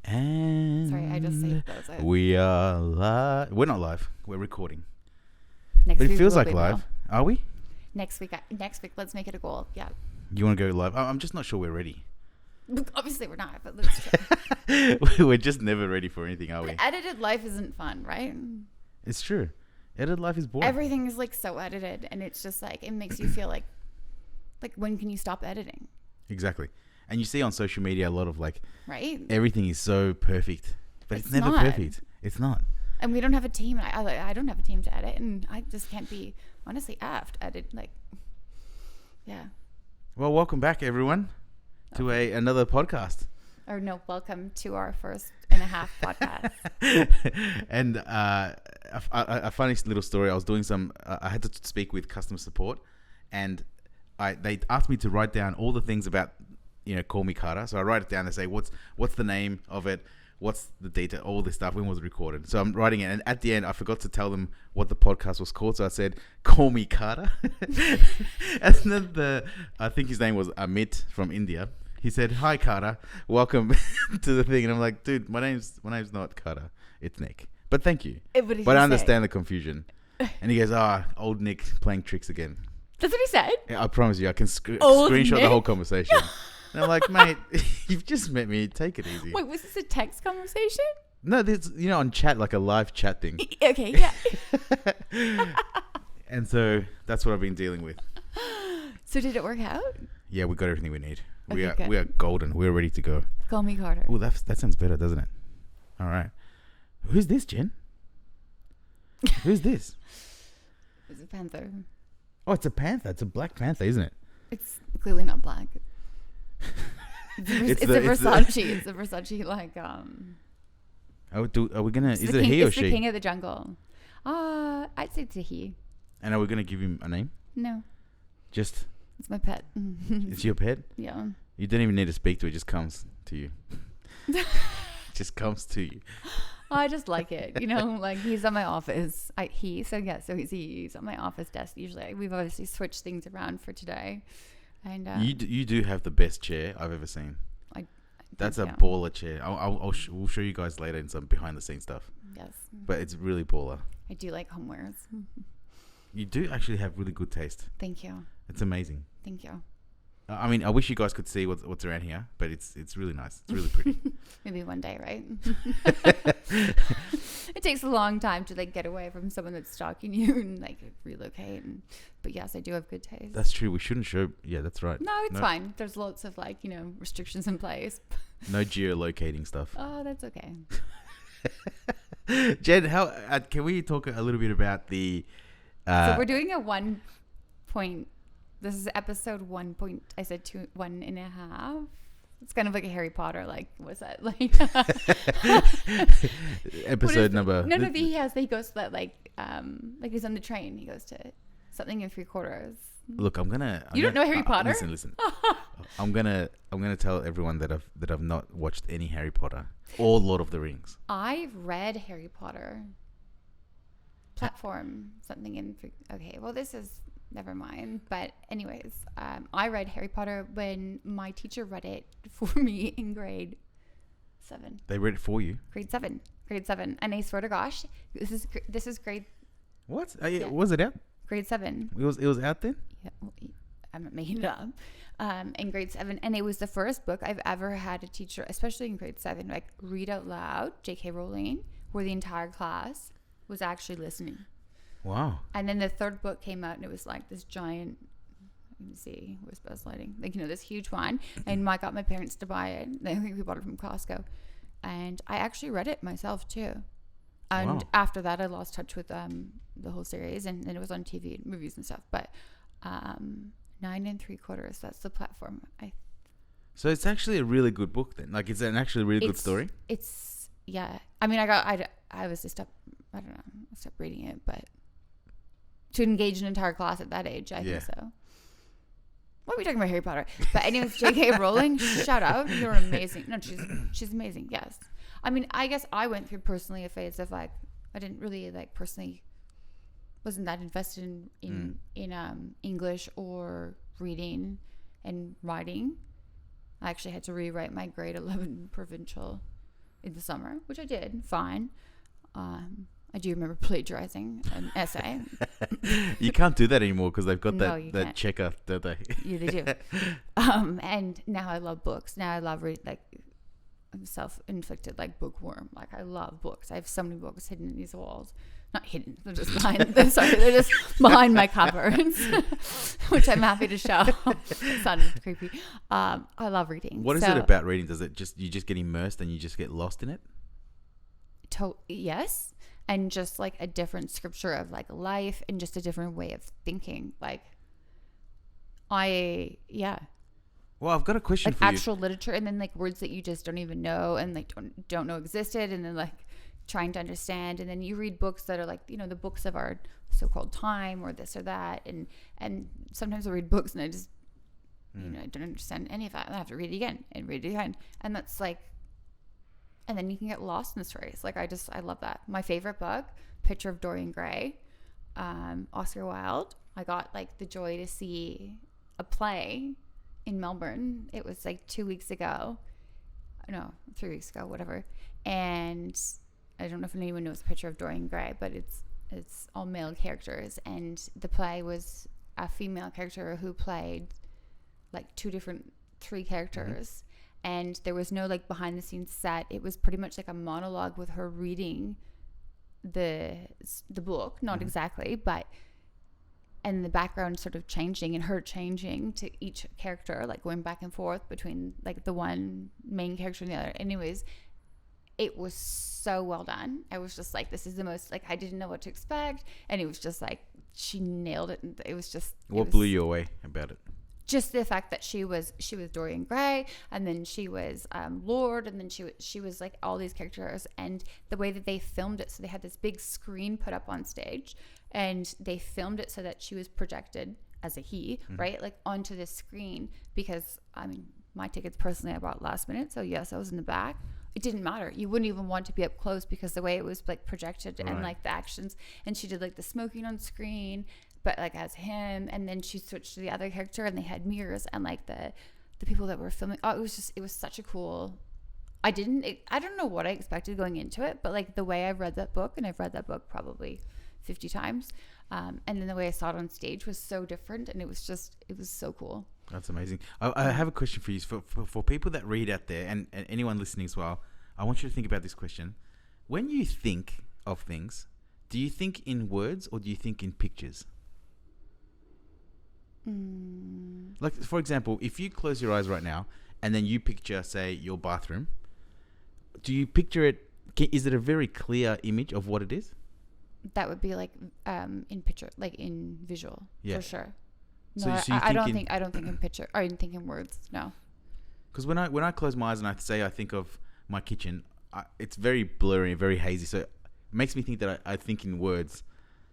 And Sorry, I just saved those. we are live. We're not live. We're recording. Next But it week feels will like be live. though. Are we? Next week, let's make it a goal. Yeah. You want to go live? I'm just not sure we're ready. Obviously, we're not, but let's try. We're just never ready for anything, are we? Edited life isn't fun, right? It's true. Edited life is boring. Everything is like so edited, and it's just like it makes you feel like when can you stop editing? Exactly. And you see on social media a lot of like, right? everything is so perfect, but it's never not. perfect. It's not. And we don't have a team. I don't have a team to edit, and I just can't be honestly effed edit yeah. Well, welcome back, everyone, to another podcast. Or no, welcome to our first and a half podcast. And a funny little story. I was doing I had to speak with customer support, and they asked me to write down all the things about, Call Me Carter. So I write it down and say, what's the name of it? What's the data? All this stuff. When was it recorded? So I'm writing it. And at the end, I forgot to tell them what the podcast was called. So I said, Call Me Carter. And then I think his name was Amit from India. He said, "Hi Carter, welcome to the thing." And I'm like, "Dude, my name's not Carter. It's Nick. But thank you. But I understand the confusion." And he goes, old Nick playing tricks again." That's what he said? Yeah, I promise you, I can Old screenshot Nick? the whole conversation. And I'm like, "Mate, you've just met me. Take it easy." Wait, was this a text conversation? No, this on chat, like a live chat thing. Okay, yeah. And so that's what I've been dealing with. So did it work out? Yeah, we got everything we need. We Okay, are golden. We're ready to go. Call me Carter. Oh, that sounds better, doesn't it? All right. Who's this, Jen? Who's this? It's a panther. Oh, it's a panther. It's a black panther, isn't it? It's clearly not black. It's a Versace. It's a Versace Are we gonna? Is it a he or it's she? the king of the jungle. I'd say it's a he. And are we gonna give him a name? No, Just it's my pet. it's your pet. Yeah. You don't even need to speak to it. It just comes to you. Just comes to you. I just like it, like he's at my office. So he's at my office desk usually. We've obviously switched things around for today, and You do have the best chair I've ever seen. That's a baller chair. We'll show you guys later in some behind the scenes stuff. Yes, But it's really baller. I do like homewares. You do actually have really good taste. Thank you. It's amazing. Thank you. I mean, I wish you guys could see what's around here, but it's really nice. It's really pretty. Maybe one day, right? It takes a long time to get away from someone that's stalking you and relocate. But yes, I do have good taste. That's true. We shouldn't show. Yeah, that's right. No, it's fine. There's lots of restrictions in place. No geolocating stuff. Oh, that's okay. Jen, how can we talk a little bit about the? So we're doing a 1 point. This is episode 1 point. I said 1.5. It's kind of like a Harry Potter. What's that Episode number. No, he goes to that he's on the train. He goes to something in 3/4. Look, I'm gonna. You don't know Harry Potter? Listen. I'm gonna tell everyone that I've not watched any Harry Potter or Lord of the Rings. I've read Harry Potter. Platform something in. Okay, well this is. Never mind. But anyways, I read Harry Potter when my teacher read it for me in grade 7. They read it for you? Grade 7. And I swear to gosh, this is grade. What? Was it out? Grade 7. It was out then? Yeah, well, I'm not making it up. In grade 7. And it was the first book I've ever had a teacher, especially in grade 7, read out loud, J.K. Rowling, where the entire class was actually listening. Wow. And then the third book came out and it was this giant, let me see, where's Buzz Lighting? This huge one. And I got my parents to buy it. I think we bought it from Costco. And I actually read it myself too. And after that, I lost touch with the whole series and then it was on TV and movies and stuff. But 9 3/4, that's the platform. So it's actually a really good book then. It's an actually really good story. It's, yeah. I mean, I obviously stopped reading it, but to engage an entire class at that age, I think so. What are we talking about, Harry Potter? But anyways, J.K. Rowling, shout out, you're amazing. No, she's amazing. Yes, I mean, I guess I went through personally a phase of I didn't really personally wasn't that invested in English or reading and writing. I actually had to rewrite my grade 11 provincial in the summer, which I did fine. I do remember plagiarizing an essay. You can't do that anymore because they've got No, that can't. checker, don't they? Yeah, they do. And now I love books. Now I love reading. Like, I'm self-inflicted like bookworm. Like, I love books. I have so many books hidden in these walls. Not hidden. They're just behind. They're just behind my cupboards, which I'm happy to show. It sounded creepy. I love reading. What is it about reading? Does it you just get immersed and you just get lost in it? Yes. And just like a different scripture of like life and just a different way of thinking. Like, Well, I've got a question like for you. actual literature, and then like words that you just don't even know and like don't know existed, and then like trying to understand. And then you read books that are like, you know, the books of our so-called time or this or that, and sometimes I read books and I just you know, I don't understand any of that, and I have to read it again and read it again, and that's like, and then you can get lost in the stories. Like, I love that. My favorite book, Picture of Dorian Gray, Oscar Wilde. I got like the joy to see a play in Melbourne. It was like 2 weeks ago. No, 3 weeks ago, whatever. And I don't know if anyone knows Picture of Dorian Gray, but it's all male characters. And the play was a female character who played like three characters. Mm-hmm. And there was no like behind the scenes set. It was pretty much like a monologue with her reading the book, not exactly, but and the background sort of changing and her changing to each character, like going back and forth between like the one main character and the other. Anyways, it was so well done. I was just like, this is the most, like, I didn't know what to expect, and it was just like she nailed it. And it was just what blew you away about it? Just the fact that she was Dorian Gray, and then she was Lord, and then she was like all these characters, and the way that they filmed it. So they had this big screen put up on stage, and they filmed it so that she was projected as a he, right, like onto this screen. Because I mean, my tickets personally I bought last minute, so yes, I was in the back. It didn't matter. You wouldn't even want to be up close because the way it was like projected and like the actions, and she did like the smoking on screen, but like as him, and then she switched to the other character, and they had mirrors, and like the people that were filming, it was such a cool. I don't know what I expected going into it, but like the way I've read that book, and I've read that book probably 50 times, and then the way I saw it on stage was so different, and it was so cool. That's amazing. I have a question for you. For people that read out there, and anyone listening as well, I want you to think about this question. When you think of things, do you think in words or do you think in pictures? Like, for example, if you close your eyes right now and then you picture, say, your bathroom, do you picture it? Is it a very clear image of what it is? That would be like in picture, like in visual, for sure. No, So I don't think in picture. Or I didn't think in words. No. Because when I close my eyes and I think of my kitchen, it's very blurry, very hazy. So it makes me think that I think in words.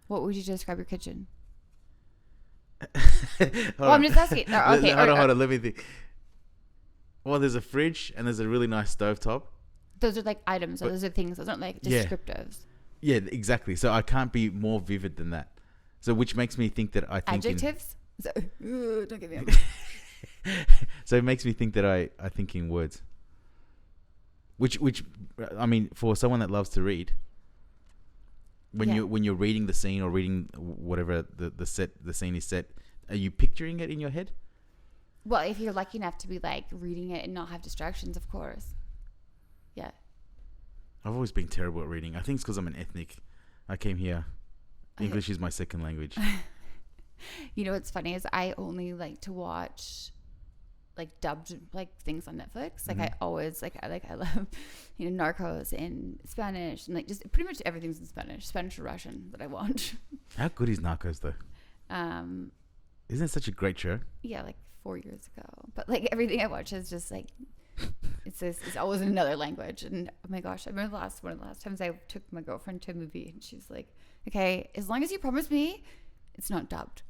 What would you describe your kitchen? I'm just asking. Okay, hold on. Let me think. Well, there's a fridge and there's a really nice stovetop. Those are like items. Those are things. Those aren't like descriptives. Yeah, exactly. So I can't be more vivid than that. So which makes me think that I think adjectives. Don't give me. So it makes me think that I think in words. Which I mean, for someone that loves to read, when you're reading the scene or reading whatever the scene is set, are you picturing it in your head? Well, if you're lucky enough to be like reading it and not have distractions, of course. Yeah. I've always been terrible at reading. I think it's because I'm an ethnic. I came here. English is my second language. You know what's funny is I only like to watch like dubbed like things on Netflix. Like I always I love, you know, Narcos in Spanish, and like just pretty much everything's in Spanish or Russian that I watch. How good is Narcos though? Isn't it such a great show? Yeah, like 4 years ago. But like everything I watch is just like it's always in another language. And oh my gosh, I remember one of the last times I took my girlfriend to a movie, and she's like, "Okay, as long as you promise me it's not dubbed."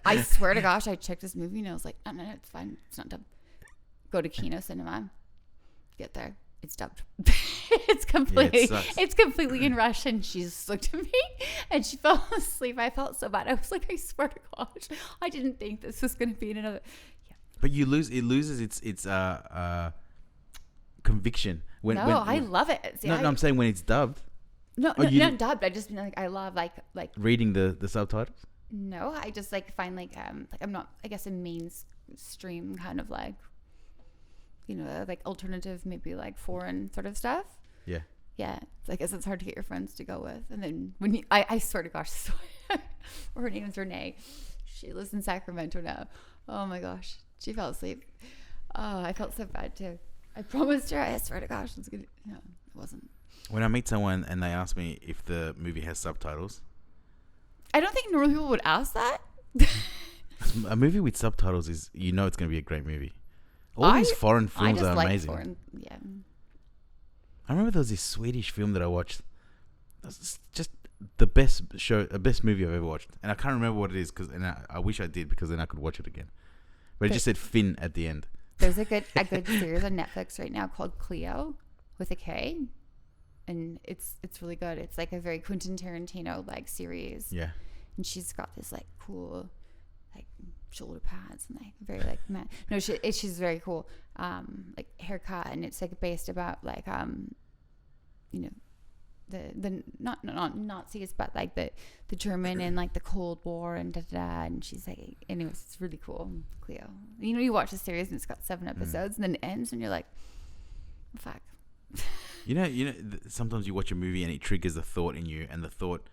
I swear to gosh, I checked this movie and I was like, no, it's fine, it's not dubbed. Go to Kino Cinema, get there, it's dubbed. It's completely in Russian. She just looked at me and she fell asleep. I felt so bad. I was like, I swear to gosh, I didn't think this was going to be in another. But it loses its conviction when. No, when, I when love it. See, no, I'm saying when it's dubbed. no, Oh, no, you not didn't- dubbed. I just mean like I love like Reading the subtitles. no. I just like find like I'm not, I guess, a mainstream kind of like, you know, like alternative, maybe like foreign sort of stuff. Yeah. Yeah, so I guess it's hard to get your friends to go with. And then when you, I swear to gosh, her name's Renee. She lives in Sacramento now. Oh my gosh, she fell asleep. Oh, I felt so bad too. I promised her. I swear to gosh, it's good. No, it wasn't. When I meet someone and they ask me if the movie has subtitles, I don't think normal people would ask that. a movie with subtitles is, you know, it's going to be a great movie. All these foreign I films just are like amazing. foreign. Yeah. I remember there was this Swedish film that I watched. It's just the best movie I've ever watched, and I can't remember what it is and I wish I did, because then I could watch it again. But it just said Finn at the end. There's a good series on Netflix right now called Cleo with a K, and it's really good. It's like a very Quentin Tarantino like series. Yeah. And she's got this like cool like shoulder pads and like very like she's very cool like haircut, and it's like based about like you know the not Nazis, but like the German and like the Cold War and and she's like, anyways, it's really cool. Cleo, you know, you watch the series and it's got 7 episodes and then it ends and you're like, fuck. You know, sometimes you watch a movie and it triggers a thought in you, and the thought,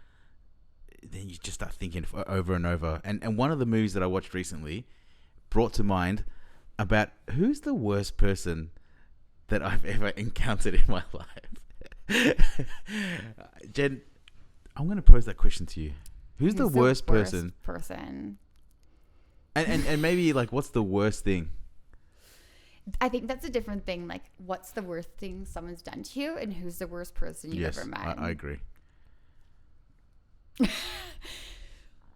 then you just start thinking over and over. And one of the movies that I watched recently brought to mind about who's the worst person that I've ever encountered in my life. Jen, I'm going to pose that question to you. Who's the worst person? And maybe like, what's the worst thing? I think that's a different thing. Like, what's the worst thing someone's done to you, and who's the worst person you've ever met? I agree.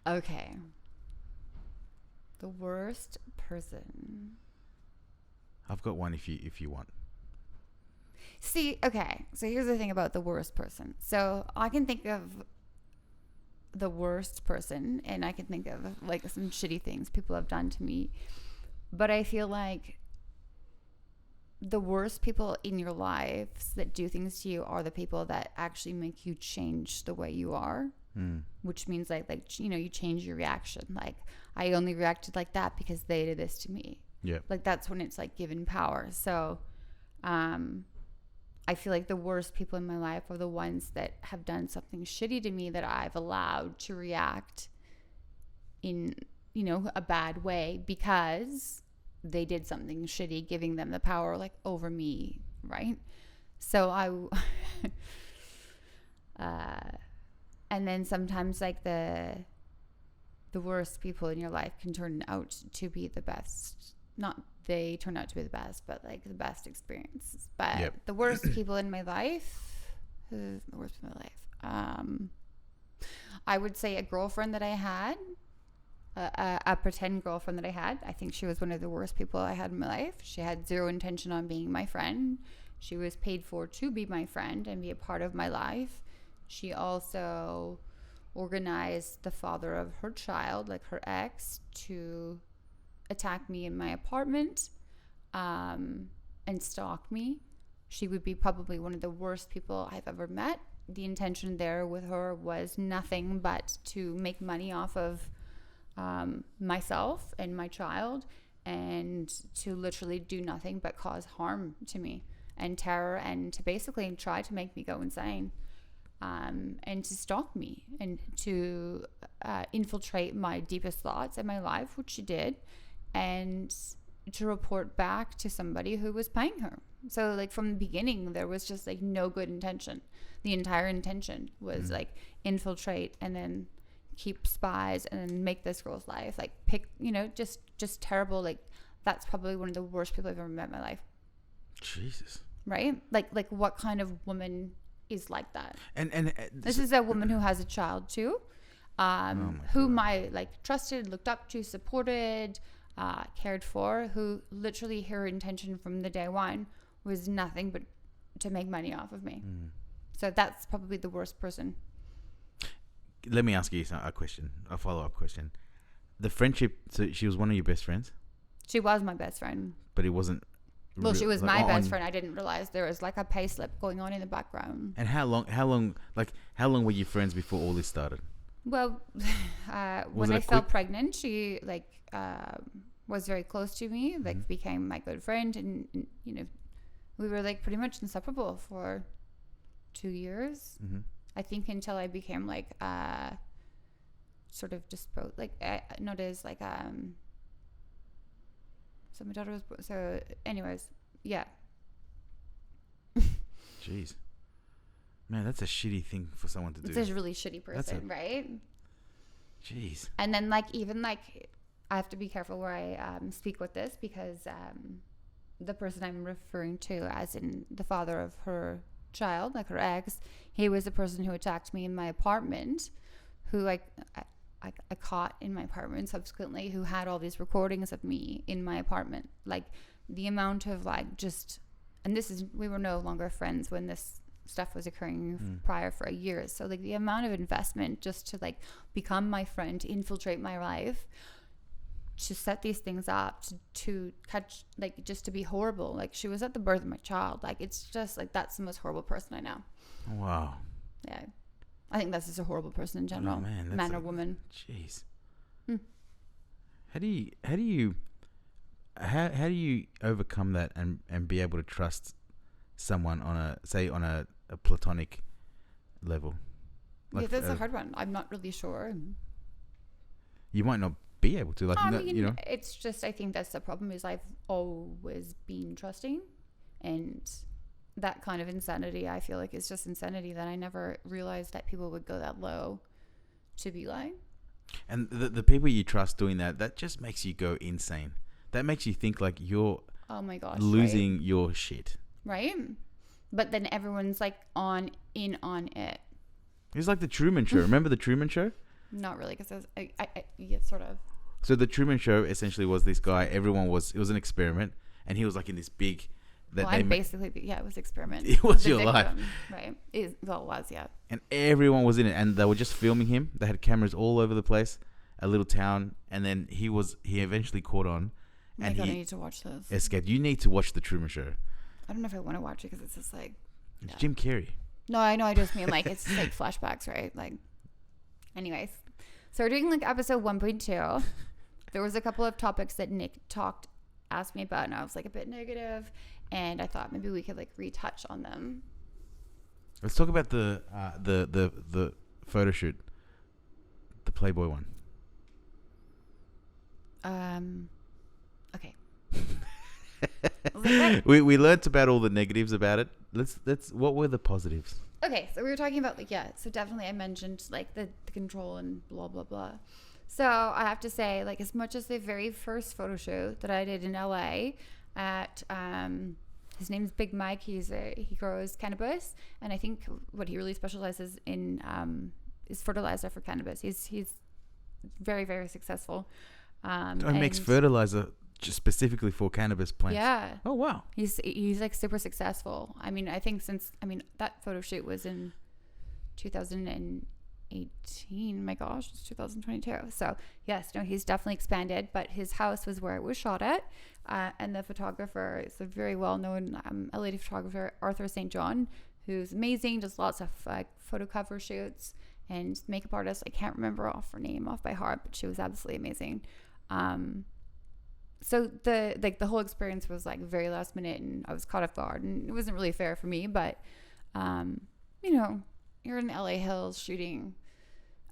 Okay. The worst person. I've got one if you want. See, okay. So here's the thing about the worst person. So I can think of the worst person, and I can think of like some shitty things people have done to me. But I feel like the worst people in your lives that do things to you are the people that actually make you change the way you are. Which means like you know, you change your reaction. Like, I only reacted like that because they did this to me. Yeah. Like, that's when it's like given power. So I feel like the worst people in my life are the ones that have done something shitty to me that I've allowed to react in, you know, a bad way because they did something shitty, giving them the power like over me, right? So and then sometimes like the worst people in your life can turn out to be the best. Not they turn out to be the best, but like the best experiences. But the worst people in my life, who's the worst in my life? I would say a girlfriend that I had, a pretend girlfriend that I had. I think she was one of the worst people I had in my life. She had zero intention on being my friend. She was paid for to be my friend and be a part of my life. She also organized the father of her child, like her ex, to attack me in my apartment and stalk me. She would be probably one of the worst people I've ever met. The intention there with her was nothing but to make money off of myself and my child, and to literally do nothing but cause harm to me and terror, and to basically try to make me go insane. And to stalk me and to infiltrate my deepest thoughts in my life, which she did, and to report back to somebody who was paying her. So like from the beginning, there was just like no good intention. The entire intention was like infiltrate and then keep spies and then make this girl's life like pick, you know, just terrible. Like, that's probably one of the worst people I've ever met in my life. Jesus. Right? Like what kind of woman is like that? And this is a woman who has a child too, whom I like trusted, looked up to, supported, cared for, who literally her intention from the day one was nothing but to make money off of me. So that's probably the worst person. Let me ask you a question, a follow-up question. The friendship, so she was one of your best friends? She was my best friend. But it wasn't Well, she was like, my best friend. I didn't realize there was like a pay slip going on in the background. And how long were you friends before all this started? Well, when I fell pregnant, she was very close to me, like became my good friend, and you know, we were like pretty much inseparable for 2 years. I think until I became like sort of disposed, like not as like so my daughter was so. Anyways, yeah. Jeez, man, that's a shitty thing for someone to do. It's a really shitty person, right? Jeez. And then like even like I have to be careful where I speak with this because the person I'm referring to, as in the father of her child, like her ex, he was the person who attacked me in my apartment, who I caught in my apartment subsequently, who had all these recordings of me in my apartment. Like the amount of like just, and this is, we were no longer friends when this stuff was occurring prior for a year. So like the amount of investment just to like become my friend, to infiltrate my life, to set these things up, to catch, like just to be horrible. Like she was at the birth of my child. Like it's just like, that's the most horrible person I know. Wow. Yeah. I think that's just a horrible person in general. Oh, man or woman. Jeez. How do you overcome that and be able to trust someone on a platonic level? Like, yeah, that's a hard one. I'm not really sure. You might not be able to, like, you know. It's just, I think that's the problem, is I've always been trusting, and that kind of insanity, I feel like, is just insanity that I never realized that people would go that low to be like. And the people you trust doing that just makes you go insane. That makes you think like you're, oh my gosh, losing your shit. Right? But then everyone's like in on it. It's like the Truman Show. Remember the Truman Show? Not really, because yeah, sort of. So the Truman Show essentially was this guy. It was an experiment, and he was like in this big. It was experiment. It was your life, right? It was, yeah. And everyone was in it, and they were just filming him. They had cameras all over the place, a little town, and then he eventually caught on, and I need to watch this. Escaped. You need to watch the Truman Show. I don't know if I want to watch it because it's just like. It's Jim Carrey. No, I know. I just mean like it's like flashbacks, right? Like, anyways, so we're doing like episode 1.2. There was a couple of topics that Nick asked me about, and I was like a bit negative. And I thought maybe we could like retouch on them. Let's talk about the photo shoot, the Playboy one. Okay. we learnt about all the negatives about it. Let's what were the positives? Okay, so we were talking about like, yeah, so definitely I mentioned like the control and blah blah blah. So I have to say, like, as much as the very first photo shoot that I did in LA at his name's Big Mike. He grows cannabis, and I think what he really specializes in is fertilizer for cannabis. He's very, very successful. And makes fertilizer just specifically for cannabis plants. Yeah. Oh wow. He's like super successful. I mean, I think that photo shoot was in 2018. My gosh, it's 2022. So yes, no, he's definitely expanded, but his house was where it was shot at. And the photographer is a very well-known LA photographer, Arthur St. John, who's amazing, does lots of photo cover shoots, and makeup artist. I can't remember her name off by heart, but she was absolutely amazing. So the whole experience was like very last minute, and I was caught off guard, and it wasn't really fair for me. But you're in LA Hills shooting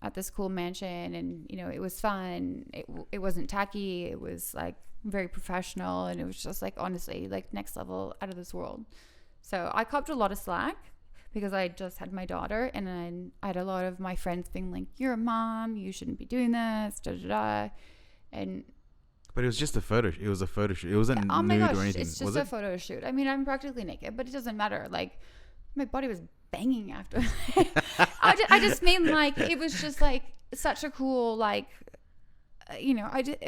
at this cool mansion, and it was fun. It wasn't tacky. It was like very professional, and it was just like honestly like next level, out of this world. So I copped a lot of slack because I just had my daughter, and then I had a lot of my friends being like, "You're a mom, you shouldn't be doing this," da da da, and. But it was just a photo. It was a photo shoot. It wasn't nude or anything. It's just a photo shoot. I mean, I'm practically naked, but it doesn't matter. Like, my body was banging after. I just mean like it was just like such a cool like,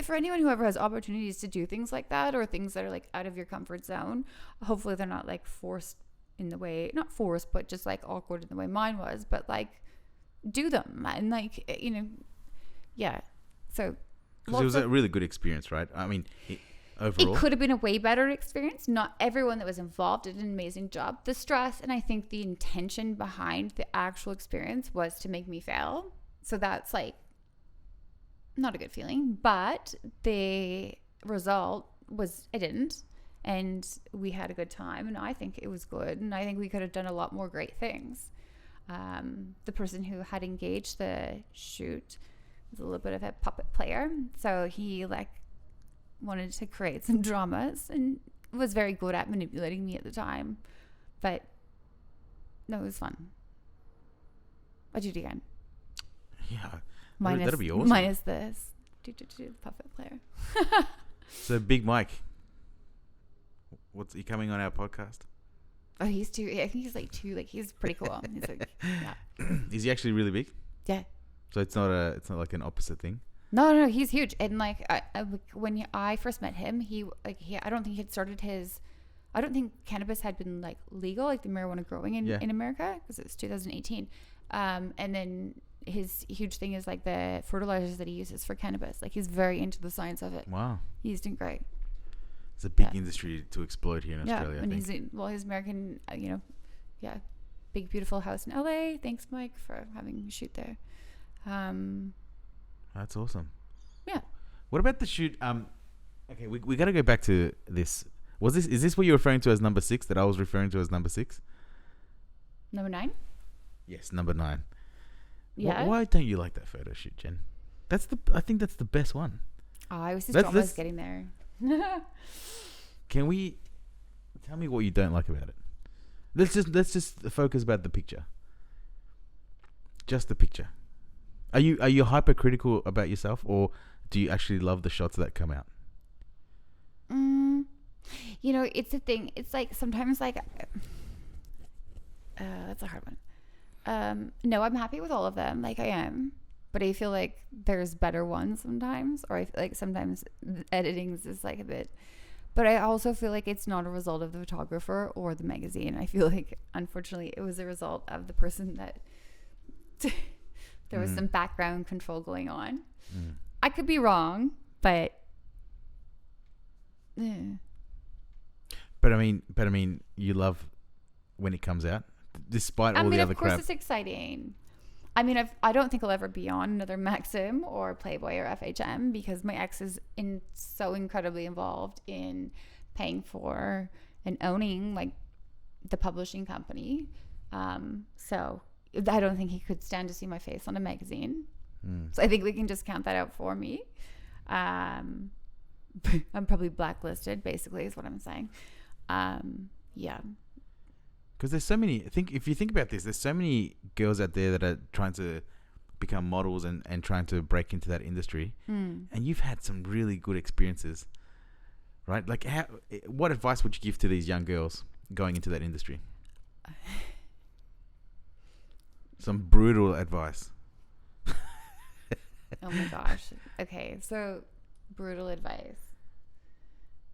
for anyone who ever has opportunities to do things like that, or things that are like out of your comfort zone, hopefully they're not like forced in the way, not forced, but just like awkward in the way mine was. But like, do them, and like yeah. So. Because it was a really good experience, right? I mean, overall. It could have been a way better experience. Not everyone that was involved did an amazing job. The stress, and I think the intention behind the actual experience was to make me fail. So that's like not a good feeling. But the result was I didn't. And we had a good time. And I think it was good. And I think we could have done a lot more great things. The person who had engaged the shoot was a little bit of a puppet player. So he like wanted to create some dramas and was very good at manipulating me at the time. But no, it was fun. I'd do it again. Yeah. Minus, that'd be awesome. Minus this. The puppet player. So Big Mike, what's he coming on our podcast? Oh, he's too. I think he's like too. Like he's pretty cool. He's like, yeah. Is he actually really big? Yeah. So it's not like an opposite thing. No, he's huge. And like, when I first met him, I don't think he had started his. I don't think cannabis had been like legal, like the marijuana growing in America, because it was 2018. And then his huge thing is like the fertilizers that he uses for cannabis. Like he's very into the science of it. Wow. He's doing great. It's a big industry to exploit here in Australia. And I think. he's American, big beautiful house in LA. Thanks, Mike, for having me shoot there. That's awesome. Yeah. What about the shoot? Okay, we got to go back to this. Is this what you're referring to as number 6 that I was referring to as number 6? Number 9? Yes, number 9. Yeah. Why don't you like that photo shoot, Jen? I think that's the best one. Oh, I was just almost getting there. Can we tell me what you don't like about it? Let's just focus about the picture. Just the picture. Are you hypercritical about yourself, or do you actually love the shots that come out? It's a thing. It's like sometimes like that's a hard one. No, I'm happy with all of them. Like I am, but I feel like there's better ones sometimes, or I feel like sometimes editing is like a bit. But I also feel like it's not a result of the photographer or the magazine. I feel like, unfortunately, it was a result of the person that there was some background control going on. I could be wrong, but. But I mean, you love when it comes out, despite all the other crap. Of course, it's exciting. I mean, I don't think I'll ever be on another Maxim or Playboy or FHM because my ex is so incredibly involved in paying for and owning like the publishing company. So I don't think he could stand to see my face on a magazine. So I think we can just count that out for me. I'm probably blacklisted, basically, is what I'm saying. Yeah. Because there's so many. If you think about this, there's so many girls out there that are trying to become models and trying to break into that industry. And you've had some really good experiences, right? Like, what advice would you give to these young girls going into that industry? Some brutal advice. Oh my gosh. Okay, so brutal advice.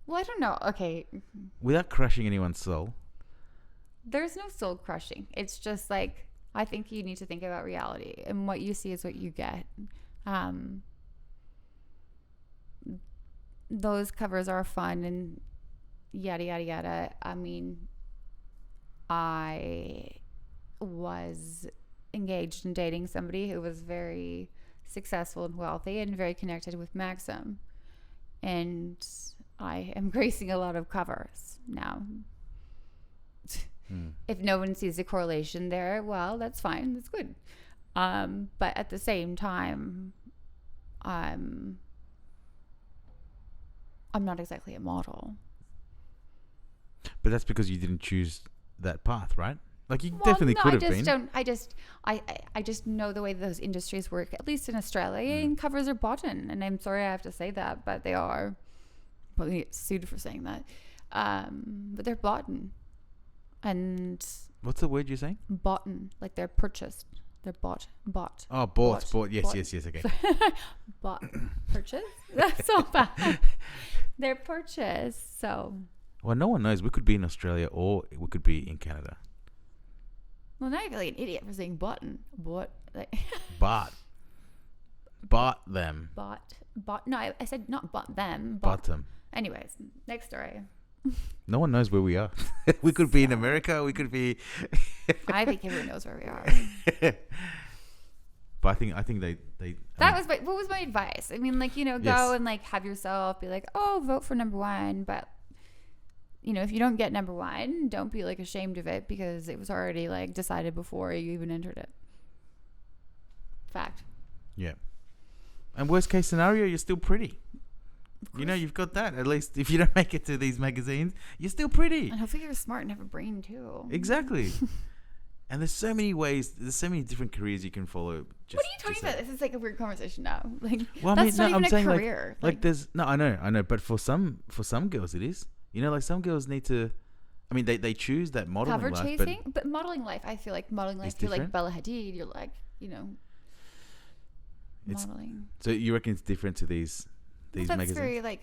Well, I don't know. Okay. Without crushing anyone's soul. There's no soul crushing. It's just like, I think you need to think about reality, and what you see is what you get. Those covers are fun and yada, yada, yada. I mean, I was engaged in dating somebody who was very successful and wealthy and very connected with Maxim. And I am gracing a lot of covers now. If no one sees the correlation there, well, that's fine. That's good. But at the same time, I'm not exactly a model. But that's because you didn't choose that path, right? Like you definitely could have been. I just know the way those industries work, at least in Australia, and covers are bought in. And I'm sorry I have to say that, but they are. Probably get sued for saying that. But they're bought in. And what's the word you're saying? Bought in, like they're purchased. They're bought. Oh, bought. Yes, okay. Bought, purchased. That's so bad. They're purchased. So. Well, no one knows. We could be in Australia or we could be in Canada. Well, now I feel like an idiot for saying button. Bought. Like Bought them. Bought. No, I said not bought them. Bought them. Anyways, next story. No one knows where we are. We could be in America. We could be. I think everyone knows where we are. But I think they. What was my advice? I mean, like, you know, go Yes. and like have yourself be like, oh, vote for number one. But, you know, if you don't get number one, don't be like ashamed of it because it was already like decided before you even entered it. Fact. Yeah. And worst case scenario, you're still pretty. You know, you've got that. At least if you don't make it to these magazines, you're still pretty. And hopefully you're smart and have a brain too. Exactly. And there's so many ways. There's so many different careers you can follow. What are you talking about? This is like a weird conversation now. Like, Well, that's not even a saying career. like there's no, I know, but for some girls it is. You know, like some girls need to. I mean, they choose that modeling cover life, chasing, but modeling life. I feel like modeling life. It's You're like different? Bella Hadid. You're like, you know, It's- modeling. So you reckon it's different to these That's magazines? very like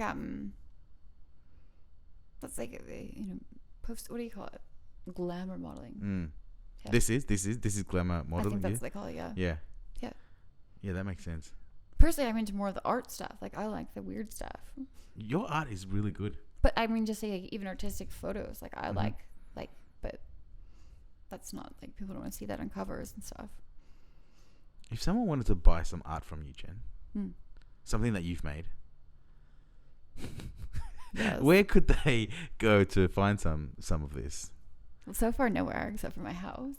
That's like you know, post. What do you call it? Glamour modeling. Mm. Yeah. This is glamour I modeling. think that's what they call it. Yeah. Yeah. Yeah. Yeah, that makes sense. Personally, I'm into more of the art stuff. Like I like the weird stuff. Your art is really good. But I mean, just say like, even artistic photos. Like I Mhm. like, but that's not like people don't want to see that on covers and stuff. If someone wanted to buy some art from you, Jen, Hmm. something that you've made, Yes. where could they go to find some of this? Well, so far nowhere except for my house.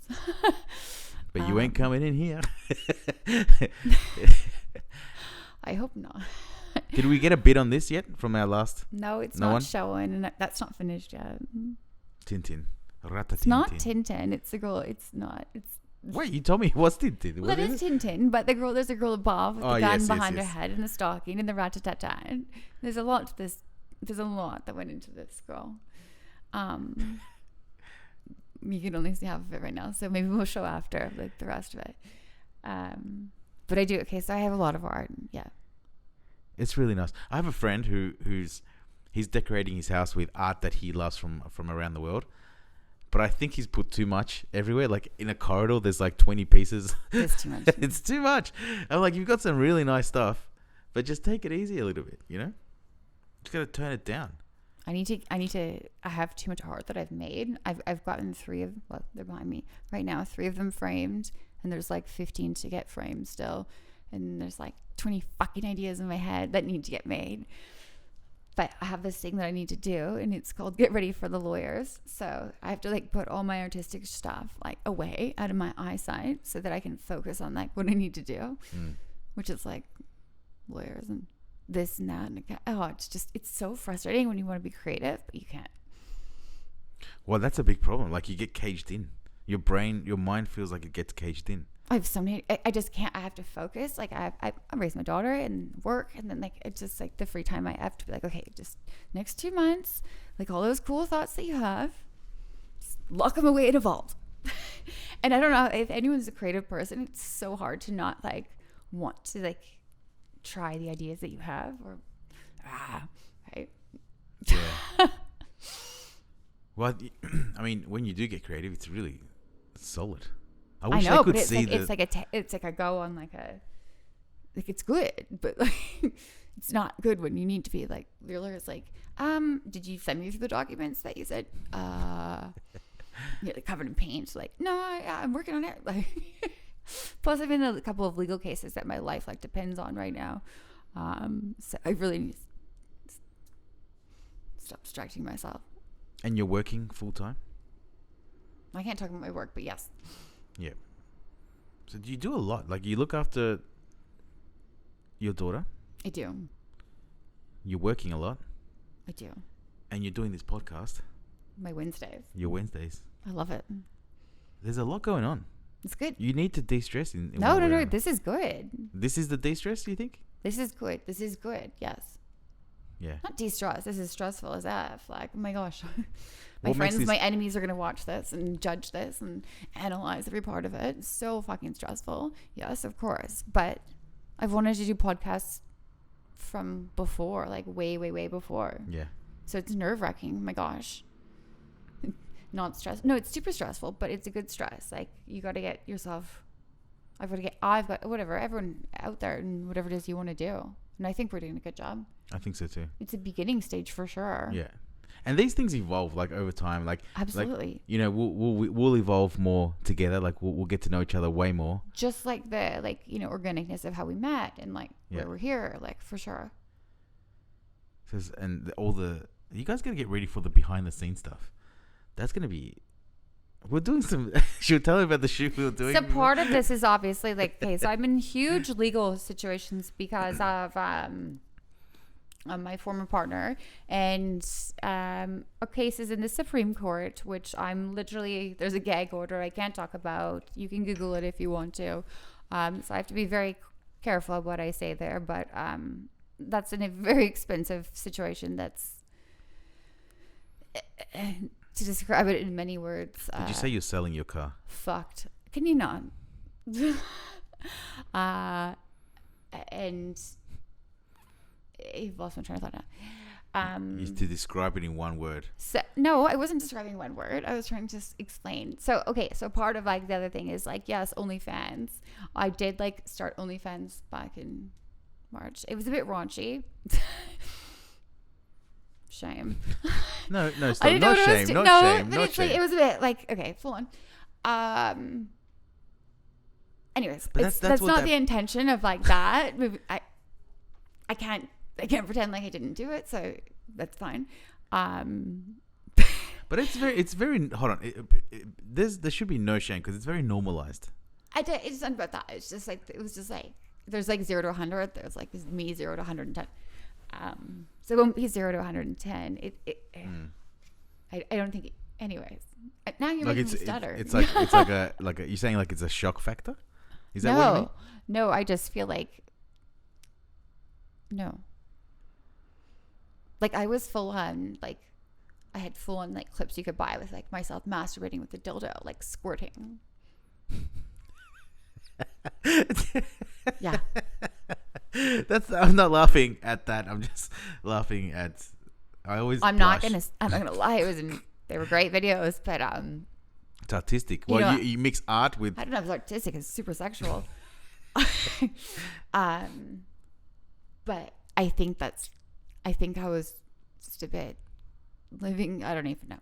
But you ain't coming in here. I hope not. Did we get a bid on this yet from our last No, it's No not one? showing, and that's not finished yet. Tintin? It's not Tintin. It's the girl. It's not. It's Wait, you told me it was Tintin. well, that is Tintin, but there's a girl above with Oh, the gun yes, yes, behind yes. her head and the stocking and the rat-a-tat-tat. There's a lot to this. There's a lot that went into this girl. You can only see half of it right now, so maybe we'll show after like the rest of it. But I do. Okay, so I have a lot of art. Yeah. It's really nice. I have a friend who's decorating his house with art that he loves from around the world. But I think he's put too much everywhere. Like in a corridor, there's like 20 pieces. It's too much. It's too much. I'm like, you've got some really nice stuff, but just take it easy a little bit, you know? Just gotta turn it down. I have too much art that I've made. I've gotten they're behind me right now, 3 of them framed, and there's like 15 to get framed still. And there's like 20 fucking ideas in my head that need to get made. But I have this thing that I need to do, and it's called Get Ready for the Lawyers. So I have to like put all my artistic stuff like away out of my eyesight so that I can focus on like what I need to do, which is like lawyers and this and that. And it's so frustrating when you want to be creative, but you can't. Well, that's a big problem. Like you get caged in. Your mind feels like it gets caged in. I have so many. I just can't. I have to focus. Like I raise my daughter and work, and then like it's just like the free time I have to be like, okay, just next 2 months, like all those cool thoughts that you have, just lock them away in a vault. And I don't know if anyone's a creative person. It's so hard to not like want to like try the ideas that you have or right. Yeah. Well, I mean, when you do get creative, it's really solid. I wish I, know, could but see it's like I go on like it's good, but like it's not good when you need to be like your lawyer's like, did you send me through the documents that you said like covered in paint? Like, no, I'm working on it. Like, plus I'm in a couple of legal cases that my life like depends on right now, so I really need to stop distracting myself. And you're working full time? I can't talk about my work, but yes. Yeah. So do you do a lot? Like you look after your daughter? I do. You're working a lot? I do. And you're doing this podcast? My Wednesdays. Your Wednesdays? I love it. There's a lot going on. It's good. You need to de-stress in No. one way or another. This is good. This is the de-stress, you think? This is good. This is good. Yes. Yeah. Not de-stress. This is stressful as F. Like, oh my gosh. My What makes friends, this- my enemies are going to watch this and judge this and analyze every part of it. It's so fucking stressful. Yes, of course. But I've wanted to do podcasts from before, like way, way, way before. Yeah. So it's nerve-wracking. Oh my gosh. Not stress. No, it's super stressful, but it's a good stress. Like, you got to get yourself... I've got whatever, everyone out there and whatever it is you want to do. And I think we're doing a good job. I think so too. It's a beginning stage for sure. Yeah. And these things evolve like over time. Like Absolutely. Like, you know, we'll evolve more together. Like we'll get to know each other way more. Just like the like, you know, organicness of how we met and like where we're here, like for sure. And you guys gotta get ready for the behind the scenes stuff. That's gonna be. We're doing some. Should we tell you about the shoot we were doing? So part of this is obviously like, okay, so I'm in huge legal situations because of my former partner, and a case is in the Supreme Court, which I'm literally, there's a gag order I can't talk about. You can Google it if you want to. So I have to be very careful of what I say there, but that's in a very expensive situation. That's to describe it in many words. Did you say you're selling your car? Fucked. Can you not? And I've lost my train of thought now. To describe it in one word. So, no, I wasn't describing one word. I was trying to explain. So, okay. So part of like the other thing is like, yes, OnlyFans. I did like start OnlyFans back in March. It was a bit raunchy. Shame. No, No shame, no shame, no it's shame. Like, it was a bit like, okay, full on. Anyways, that's not the intention of like that. I can't pretend like I didn't do it, so that's fine. But it's very. Hold on. There should be no shame because it's very normalized. It's not about that. It's just like it was just like there's like 0 to 100. There's like me 0 to 110. So it won't be 0 to 110. I don't think. Anyways, now you're making me stutter. It's like you're saying like it's a shock factor. Is that what you mean? No, I just feel like no. Like I was full on like I had full on like clips you could buy with like myself masturbating with a dildo, like squirting. Yeah. I'm not laughing at that. I'm just laughing at. I'm not gonna lie. They were great videos, but it's artistic. Well, you mix art with. I don't know if it's artistic. It's super sexual. But I think I was just a bit living. I don't even know,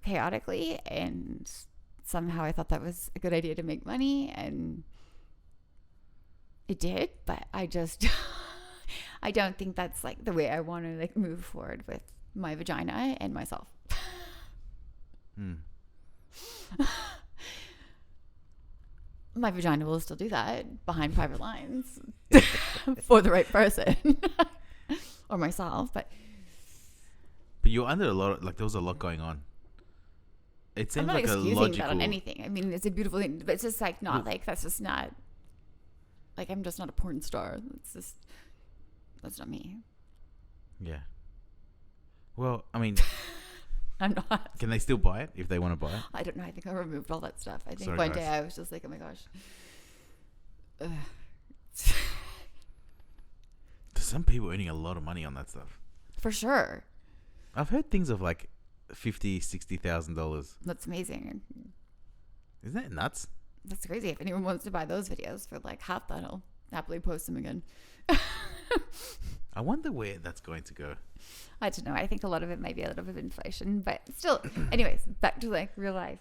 chaotically, and somehow I thought that was a good idea to make money, and it did. But I just, I don't think that's like the way I want to like move forward with my vagina and myself. My vagina will still do that behind private lines for the right person or myself, but you're under a lot of, like there was a lot going on. It seems like a logical. I'm not excusing that on anything. I mean, it's a beautiful thing, but it's just like not like that's just not like I'm just not a porn star. It's just that's not me. Yeah. Well, I mean. I'm not. Can they still buy it if they want to buy it? I don't know. I think I removed all that stuff. I think one day I was just like, oh my gosh. There's some people earning a lot of money on that stuff. For sure. I've heard things of like $50,000-$60,000. That's amazing. Isn't that nuts? That's crazy. If anyone wants to buy those videos for like half that, I'll happily post them again. I wonder where that's going to go. I don't know. I think a lot of it might be a little bit of inflation, but still. Anyways, back to like real life.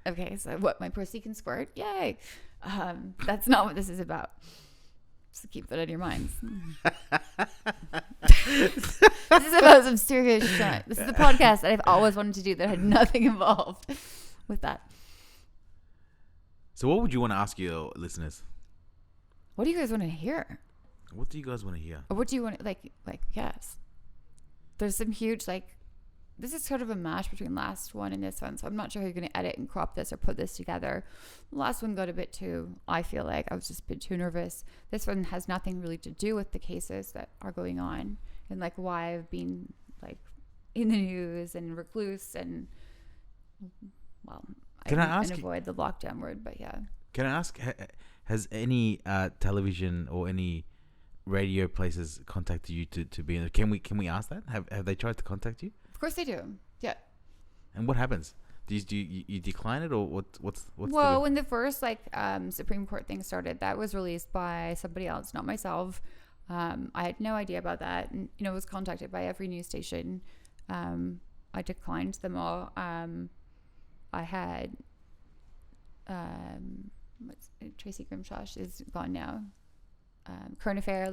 Okay, so what? My pussy can squirt? Yay! That's not what this is about. So keep that in your minds. This is about some serious shit. This is the podcast that I've always wanted to do that had nothing involved with that. So what would you want to ask your listeners? What do you guys want to hear? What do you guys want to hear? Or what do you want like yes. There's some huge like this is sort of a mash between last one and this one, so I'm not sure how you're going to edit and crop this or put this together. The last one got a bit too, I feel like I was just a bit too nervous. This one has nothing really to do with the cases that are going on and like why I've been like in the news and recluse and well, can I ask avoid the lockdown word, but yeah. Can I ask, has any television or any radio places contacted you to be in? Can we ask that? Have they tried to contact you? Of course they do. Yeah. And what happens? you decline it, or what's well, when the first Supreme Court thing started, that was released by somebody else, not myself. I had no idea about that, and was contacted by every news station. I declined them all. I had Tracy Grimshaw is gone now. Current Affair,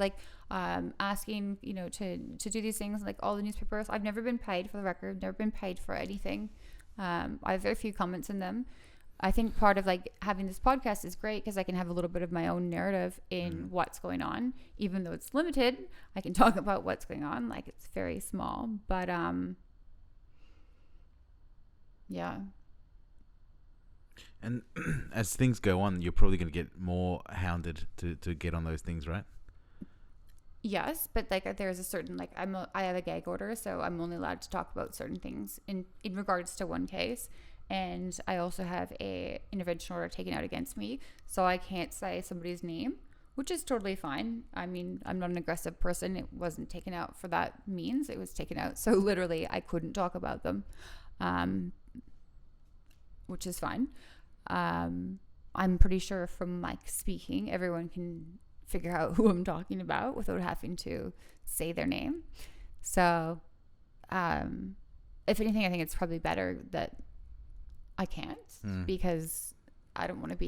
asking to do these things, like all the newspapers. I've never been paid, for the record, never been paid for anything. I have very few comments in them. I think part of having this podcast is great because I can have a little bit of my own narrative in what's going on, even though it's limited. I can talk about what's going on, it's very small, but yeah. And as things go on, you're probably going to get more hounded to get on those things, right? Yes, but there's a certain I have a gag order, so I'm only allowed to talk about certain things in regards to one case, and I also have a intervention order taken out against me, so I can't say somebody's name, which is totally fine. I mean, I'm not an aggressive person. It wasn't taken out for that means. It was taken out, so literally I couldn't talk about them, which is fine. I'm pretty sure from speaking, everyone can figure out who I'm talking about without having to say their name. So, if anything, I think it's probably better that I can't because I don't want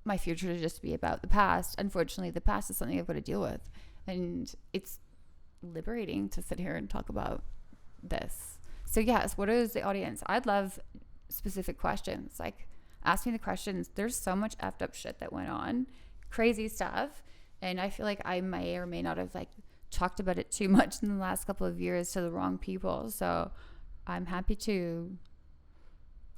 my future to just be about the past. Unfortunately, the past is something I've got to deal with, and it's liberating to sit here and talk about this. So yes, what is the audience? I'd love specific questions. Ask me the questions. There's so much effed up shit that went on, crazy stuff, and I feel like I may or may not have talked about it too much in the last couple of years to the wrong people. So I'm happy to,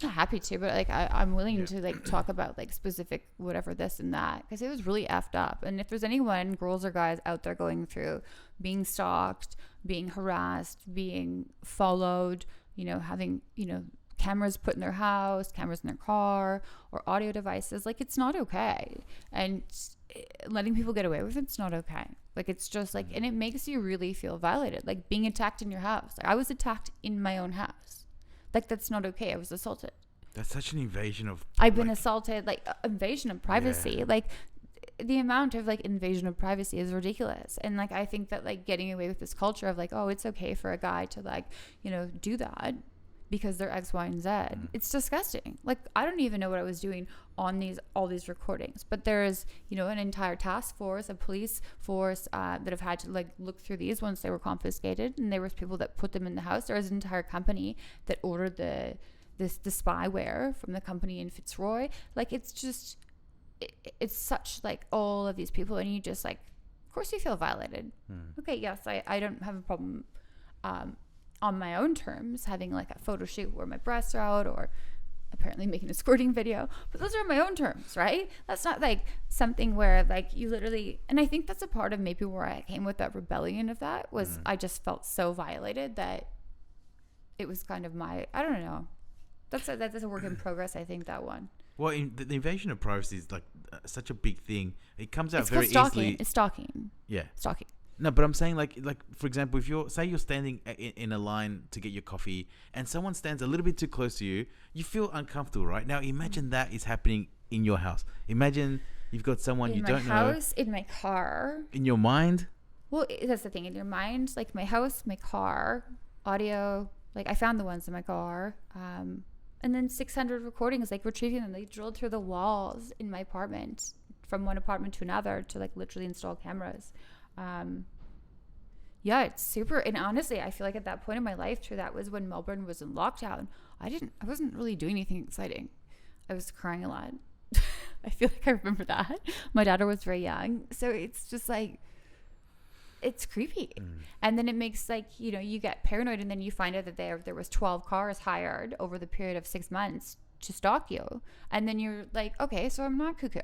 not happy to, but I'm willing to talk about specific whatever this and that, because it was really effed up. And if there's anyone, girls or guys out there going through being stalked, being harassed, being followed, having cameras put in their house, cameras in their car, or audio devices, it's not okay. And letting people get away with it's not okay. It's just and it makes you really feel violated, being attacked in your house. I was attacked in my own house. That's not okay. I was assaulted. That's such an invasion of I've been assaulted, invasion of privacy. Yeah. The amount of invasion of privacy is ridiculous. And I think that getting away with this culture of oh, it's okay for a guy to do that because they're X, Y, and Z. It's disgusting. I don't even know what I was doing on all these recordings, but there is, an entire task force, a police force that have had to look through these once they were confiscated, and there was people that put them in the house. There was an entire company that ordered the spyware from the company in Fitzroy. It's just, it's such all of these people, and you just of course you feel violated. Okay, yes, I don't have a problem on my own terms having a photo shoot where my breasts are out, or apparently making a squirting video, but those are my own terms, right? That's not something where you literally, and I think that's a part of maybe where I came with that rebellion of that was I just felt so violated that it was kind of I don't know. That's a work in progress, I think, that one. Well, the invasion of privacy is such a big thing. It comes out it's very easily. It's stalking. Yeah. Stalking. No, but I'm saying for example, if you're standing in a line to get your coffee and someone stands a little bit too close to you, you feel uncomfortable, right? Now imagine that is happening in your house. Imagine you've got someone you don't know. In my house, in my car. In your mind? Well, that's the thing. In your mind, my house, my car, audio. I found the ones in my car. And then 600 recordings, retrieving them. They drilled through the walls in my apartment from one apartment to another to literally install cameras. Yeah, it's super. And honestly, I feel at that point in my life too, that was when Melbourne was in lockdown. I wasn't really doing anything exciting. I was crying a lot. I feel I remember that. My daughter was very young. So it's just it's creepy. And then it makes you get paranoid, and then you find out that there was 12 cars hired over the period of 6 months to stalk you. And then you're okay, so I'm not cuckoo.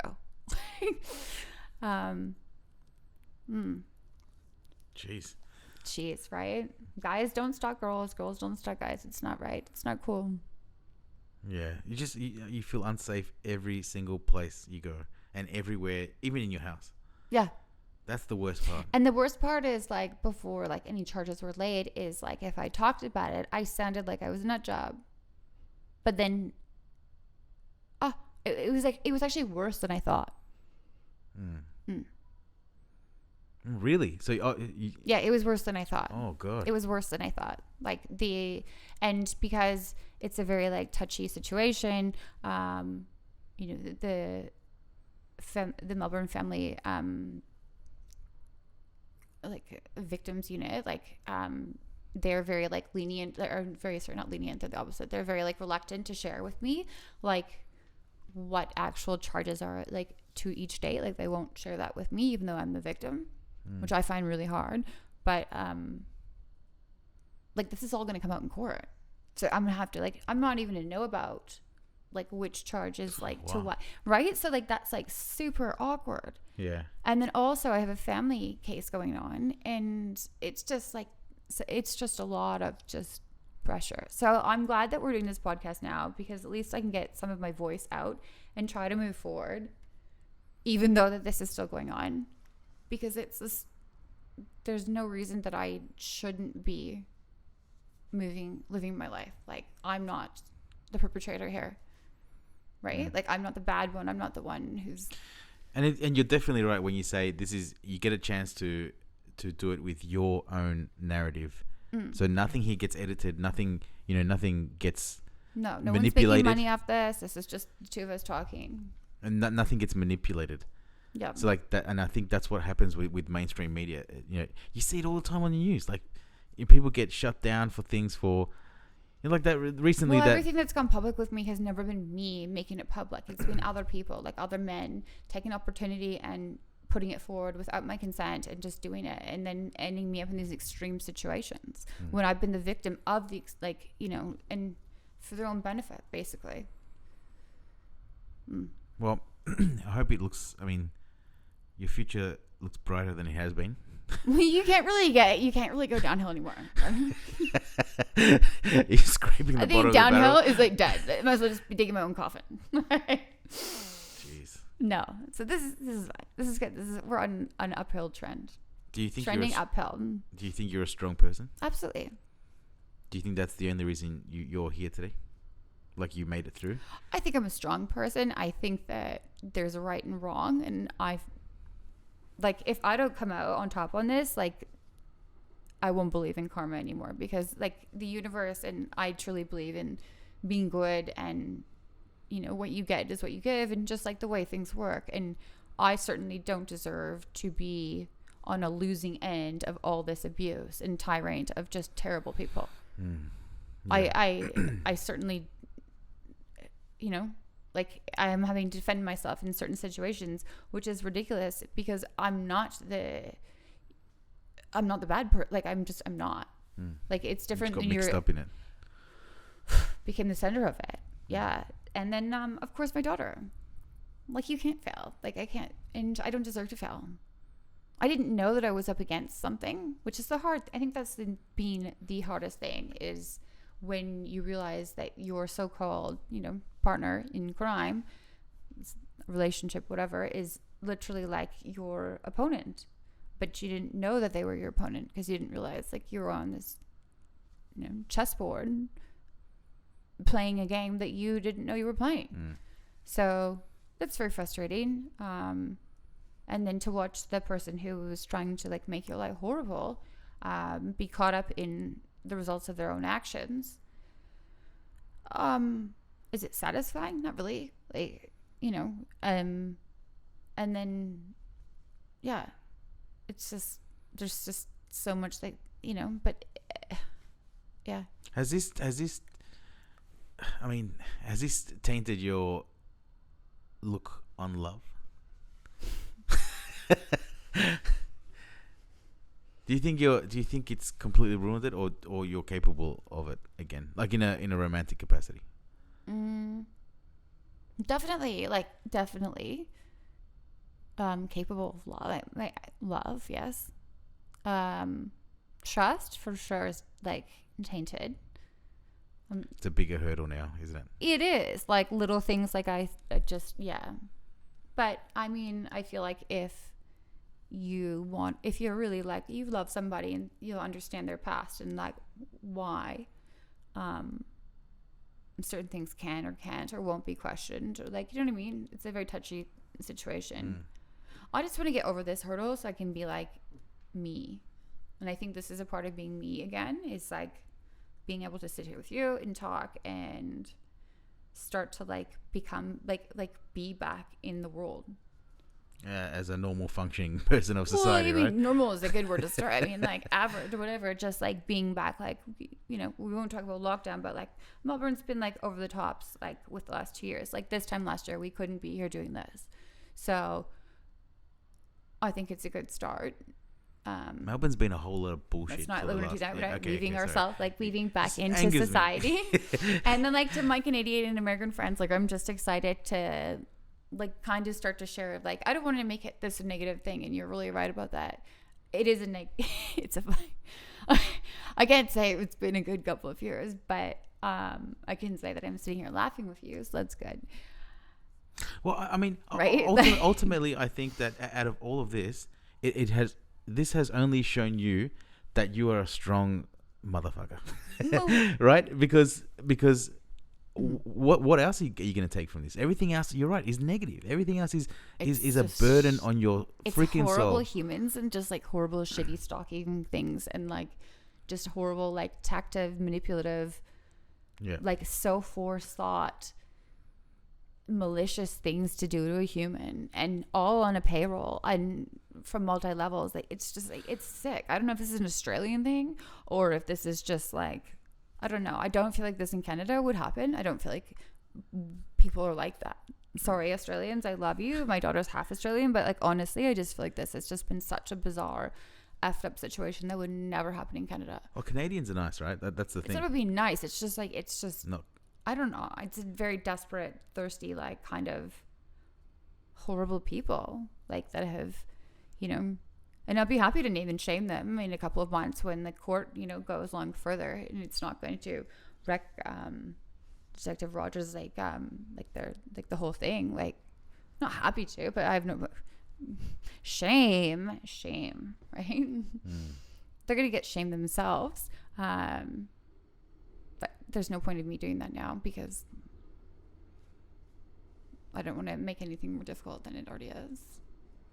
Jeez, right? Guys don't stalk girls. Girls don't stalk guys. It's not right. It's not cool. Yeah, you feel unsafe every single place you go, and everywhere, even in your house. Yeah. That's the worst part. And the worst part is before any charges were laid is if I talked about it, I sounded like I was a nut job. But then, it was actually worse than I thought. Really? So, Yeah, it was worse than I thought. oh god. It was worse than I thought. Like and because it's a very like touchy situation, you know, the Melbourne family, like victims unit, like, they're very like lenient, or very, sorry, not lenient, they're the opposite. They're very like reluctant to share with me like what actual charges are like to each date. Like they won't share that with me, even though I'm the victim, which I find really hard. But like this is all going to come out in court, so I'm gonna have to like, I'm not even gonna know about like which charges like to what, right? So like that's like super awkward. Yeah. And then also I have a family case going on, and it's just like, so it's just a lot of just pressure. So I'm glad that we're doing this podcast now, because at least I can get some of my voice out and try to move forward, even though that this is still going on, because it's this, there's no reason that I shouldn't be living my life. Like I'm not the perpetrator here, right? Like I'm not the bad one. I'm not the one who's. And you're definitely right when you say this is, you get a chance to do it with your own narrative. So nothing here gets edited. Nothing gets no manipulated. one's making money off this. This is just the two of us talking. And nothing gets manipulated. Yeah. So like that, and I think that's what happens with mainstream media. You know, you see it all the time on the news. Like people get shut down for things for, you know, like that recently. Well, that everything that's gone public with me has never been me making it public. It's been other people, like other men, taking opportunity and putting it forward without my consent and just doing it, and then ending me up in these extreme situations when I've been the victim of the like, you know, and for their own benefit, basically. Well, I hope it looks. I mean, your future looks brighter than it has been. Well, you can't really go downhill anymore. You're scraping the I bottom think of downhill the barrel. is like dead. I might as well just be digging my own coffin. Jeez. No, so this is fine. This is good. We're on an uphill trend. Do you think Trending uphill. Do you think you're a strong person? Absolutely. Do you think that's the only reason you're here today? Like you made it through? I think I'm a strong person. I think that there's a right and wrong, and like if I don't come out on top on this, like I won't believe in karma anymore, because like the universe, and I truly believe in being good, and you know, what you get is what you give, and just like the way things work. And I certainly don't deserve to be on a losing end of all this abuse and tirade of just terrible people. Yeah. I certainly, you know, like I am having to defend myself in certain situations, which is ridiculous, because I'm not the bad person. Like I'm not. Like it's different. You just got mixed up in it. Became the center of it. Yeah. And then, of course, my daughter. Like, you can't fail. Like, I can't. And I don't deserve to fail. I didn't know that I was up against something, which is I think that's been the hardest thing, is when you realize that your so-called, you know, partner in crime, relationship, whatever, is literally like your opponent. But you didn't know that they were your opponent, because you didn't realize, like, you were on this, you know, chessboard playing a game that you didn't know you were playing. So that's very frustrating. And then to watch the person who was trying to like make your life horrible be caught up in the results of their own actions. Is it satisfying? Not really. Like, you know, and then yeah, it's just, there's just so much, like, you know, but yeah. Has this tainted your look on love? Do you think it's completely ruined it, or you're capable of it again, like in a romantic capacity? Definitely capable of love. Love, yes. Trust for sure is like tainted. It's a bigger hurdle now, isn't it? It is, like little things, like I just, yeah. But I mean, I feel like if you're really like, you love somebody and you'll understand their past and like why, certain things can or can't or won't be questioned, or like, you know what I mean? It's a very touchy situation. I just want to get over this hurdle so I can be like me. And I think this is a part of being me again, is like being able to sit here with you and talk and start to like become like be back in the world. As a normal functioning person of society, well, I mean, right? normal is a good word to start. I mean, like average or whatever, just like being back, like, you know, we won't talk about lockdown, but like Melbourne's been like over the tops, like with the last 2 years. Like this time last year, we couldn't be here doing this. So I think it's a good start. Melbourne's been a whole lot of bullshit. That's not for the we're last, that. yeah, We're okay, weaving okay, sorry. ourselves, like weaving back into angers me. society. And then like to my Canadian and American friends, like I'm just excited to like kind of start to share, like I don't want to make it this a negative thing, and you're really right about that. It is it's a I can't say it's been a good couple of years, but I can say that I'm sitting here laughing with you, so that's good. Well, I mean, Right? ultimately, I think that out of all of this, this has only shown you that you are a strong motherfucker, right? Because what else are you going to take from this? Everything else, you're right, is negative. Everything else is a burden on your freaking horrible soul. Humans and just like horrible shitty stalking things and like just horrible like tactive manipulative, like so forethought malicious things to do to a human, and all on a payroll and from multi levels. Like it's just like, it's sick. I don't know if this is an Australian thing or if this is just like, I don't know. I don't feel like this in Canada would happen. I don't feel like people are like that. Sorry, Australians, I love you. My daughter's half Australian, but like honestly, I just feel like this has just been such a bizarre effed up situation that would never happen in Canada. Well, Canadians are nice, right? That's the thing. It's not being nice. It's just like, it's just not. I don't know. It's a very desperate, thirsty, like kind of horrible people like that have, you know, and I'll be happy to name and shame them in a couple of months when the court, you know, goes along further, and it's not going to wreck Detective Rogers like they're like the whole thing. Like, not happy to, but I have no shame, right? They're gonna get shamed themselves. But there's no point of me doing that now because I don't want to make anything more difficult than it already is.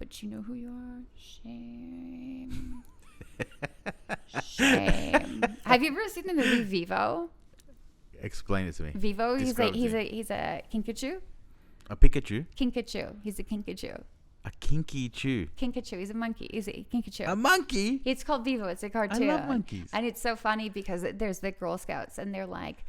But you know who you are. Shame. Shame. Have you ever seen the movie Vivo? Explain it to me. Vivo, he's Describe it to me. a Kinkajou. A Pikachu? Kinkajou. He's a Kinkajou. A kinky chew. Kinkajou. He's a monkey. He's a Kinkajou. A monkey? It's called Vivo. It's a cartoon. I love monkeys. And it's so funny because there's the Girl Scouts and they're like,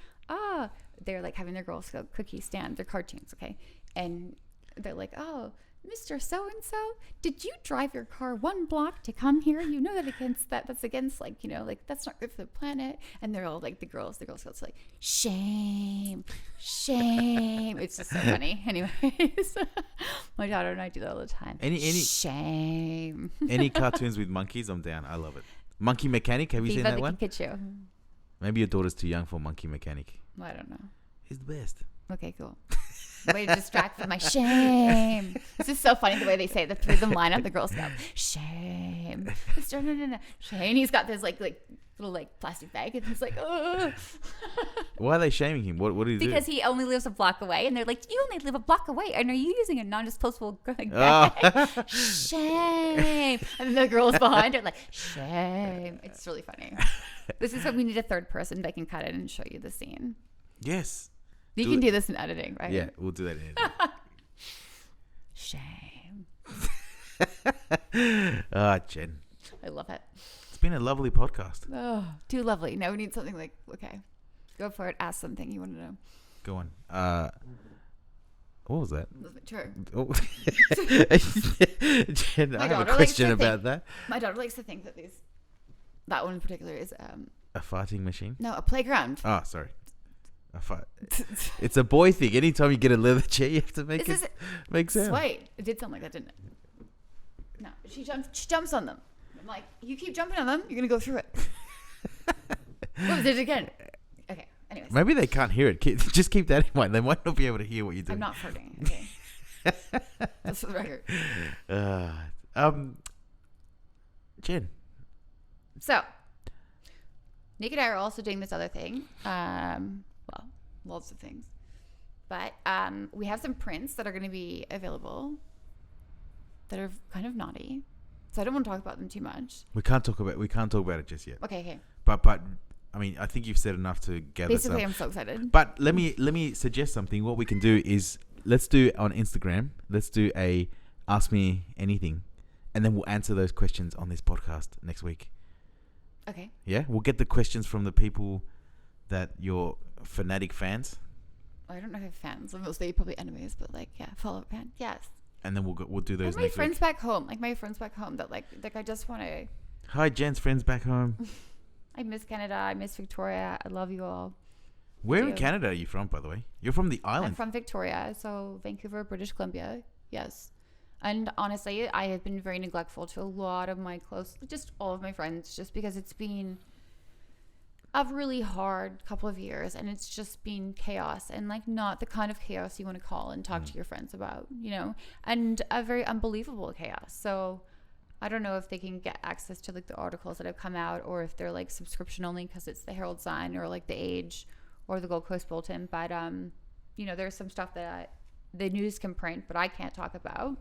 they're like having their Girl Scout cookie stand. They're cartoons, okay? And they're like, oh, Mr. So-and-so, did you drive your car 1 block to come here? You know that's against like, you know, like that's not good for the planet. And they're all like the Girl Scouts like, shame. It's just so funny. Anyways, my daughter and I do that all the time. Shame. Any cartoons with monkeys, I'm down. I love it. Monkey Mechanic, have you seen that one? Kinkajou. Maybe your daughter's too young for Monkey Mechanic. I don't know. He's the best. Okay, cool. Way to distract from my shame. This is so funny the way they say it. The three of them line up, the Girl Scout. Shame. No. Shame. He's got this like little like plastic bag, and he's like, ugh. Why are they shaming him? What did he do? Because he only lives a block away, and they're like, you only live a block away, and are you using a non-disposable bag? Shame. And then the girls behind are like, shame. It's really funny. This is what we need a third person that can cut it and show you the scene. Yes. You can do this in editing, right? Yeah, we'll do that in editing. Shame. Jen. I love it. It's been a lovely podcast. Oh, too lovely. Now we need something like, okay, go for it. Ask something you want to know. Go on. What was that? True. Oh. Jen, I have a question about that. My daughter likes to think that that one in particular is a farting machine? No, a playground. Oh, sorry. It's a boy thing. Anytime you get a leather chair, you have to make sound. Wait, it did sound like that, didn't it? No, she jumps on them. I'm like, you keep jumping on them, you're gonna go through it. What did it again? Okay. Anyways. Maybe they can't hear it. Just keep that in mind. They might not be able to hear what you're doing. I'm not farting. Okay. That's for the record. Jen. So, Nick and I are also doing this other thing. lots of things. But we have some prints that are going to be available that are kind of naughty. So I don't want to talk about them too much. We can't talk about it just yet. Okay. But I mean, I think you've said enough to gather. Basically, some. I'm so excited. But let me suggest something. What we can do is let's do on Instagram. Let's do a Ask Me Anything, and then we'll answer those questions on this podcast next week. Okay. Yeah, we'll get the questions from the people that you're fanatic fans. I don't know if fans. Mostly probably enemies, but like, yeah, follow fan. Yes. And then we'll do those my next friends week. back home. Like my friends back home that like I just want to. Hi, Jen's friends back home. I miss Canada. I miss Victoria. I love you all. Where in Canada are you from, by the way? You're from the island. I'm from Victoria, so Vancouver, British Columbia. Yes. And honestly, I have been very neglectful to a lot of my just all of my friends, just because it's been a really hard couple of years, and it's just been chaos, and like not the kind of chaos you want to call and talk to your friends about, and a very unbelievable chaos. So I don't know if they can get access to like the articles that have come out, or if they're like subscription only because it's the Herald Sun or like the Age or the Gold Coast Bulletin. But there's some stuff that the news can print, but I can't talk about.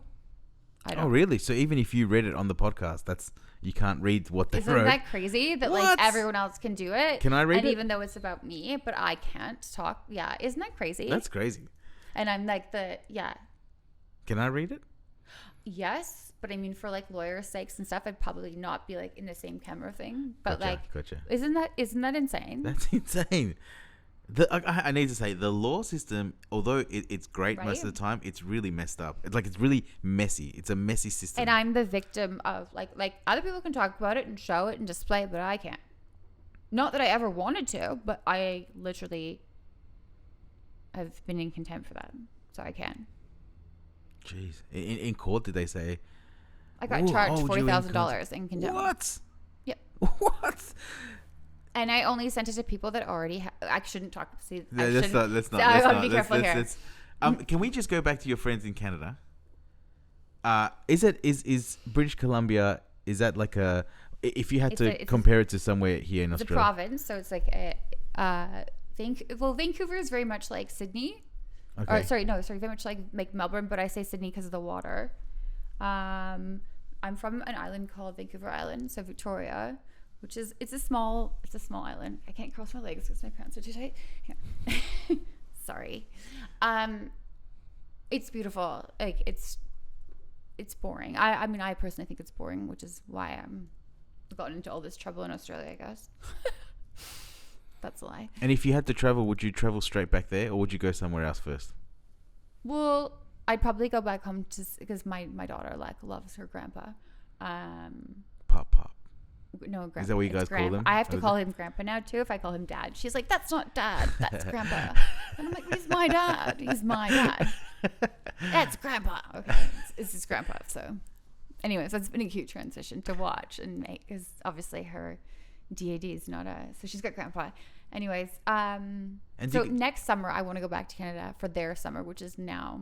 Oh, really? So even if you read it on the podcast, you can't read what they wrote. Isn't that crazy that like everyone else can do it? Can I read it? And even though it's about me, but I can't talk. Yeah, isn't that crazy? That's crazy. And I'm like Can I read it? Yes, but I mean for like lawyers' sakes and stuff, I'd probably not be like in the same camera thing. But Gotcha. Isn't that insane? That's insane. I need to say the law system, although it's great most of the time, it's really messed up. It's really messy. It's a messy system. And I'm the victim of like other people can talk about it and show it and display it, but I can't. Not that I ever wanted to, but I literally have been in contempt for that, so I can. Jeez, in court did they say? I got charged $40,000 in contempt. What? Yep. What? And I only sent it to people that already. I shouldn't talk. See, let's not. I gotta be careful here. Can we just go back to your friends in Canada? Is British Columbia? Is that like a? If you had to compare it to somewhere here in Australia, it's a province, so it's like Vancouver is very much like Sydney. Okay. Very much like Melbourne, but I say Sydney because of the water. I'm from an island called Vancouver Island, so Victoria. Which is it's a small island. I can't cross my legs because my pants are too tight. Yeah. Sorry. It's beautiful. Like it's boring. I mean I personally think it's boring, which is why I'm gotten into all this trouble in Australia, I guess. That's a lie. And if you had to travel, would you travel straight back there, or would you go somewhere else first? Well, I'd probably go back home because my daughter loves her grandpa. Pop. No, grandpa. Is that what you guys call them? I have to call him grandpa now too. If I call him dad, she's like, "That's not dad. That's grandpa." And I'm like, "He's my dad. He's my dad. That's grandpa." Okay, it's his grandpa. So, anyways, that's been a cute transition to watch and make because obviously her DAD is not so she's got grandpa. Anyways, so next summer I want to go back to Canada for their summer, which is now.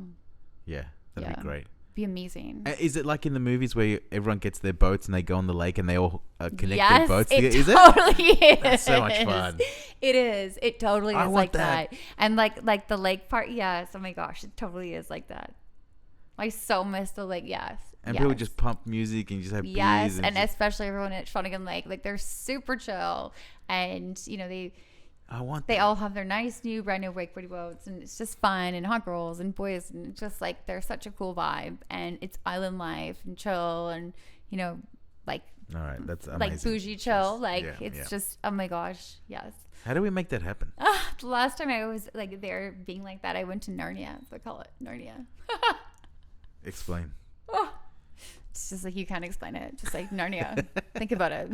Yeah, that'd be great. Be amazing. Is it like in the movies where everyone gets their boats and they go on the lake and they all connect their boats? It totally is. That's so much fun. It is. It totally is like that. And like the lake part, yes. Oh my gosh, it totally is like that. I so miss the lake. Yes. And people just pump music and you just have beers. Yes, and especially everyone at Shawnigan Lake, like they're super chill, and they all have their nice new brand new wakeboarding boats, and it's just fun, and hot girls and boys, and it's just like they're such a cool vibe, and it's island life and chill, and like all right, that's amazing. Like bougie chill, it's just oh my gosh, yes. How do we make that happen? The last time I was like there being like that, I went to Narnia. So I call it Narnia. Explain. Oh, it's just like you can't explain it. Just like Narnia. Think about it.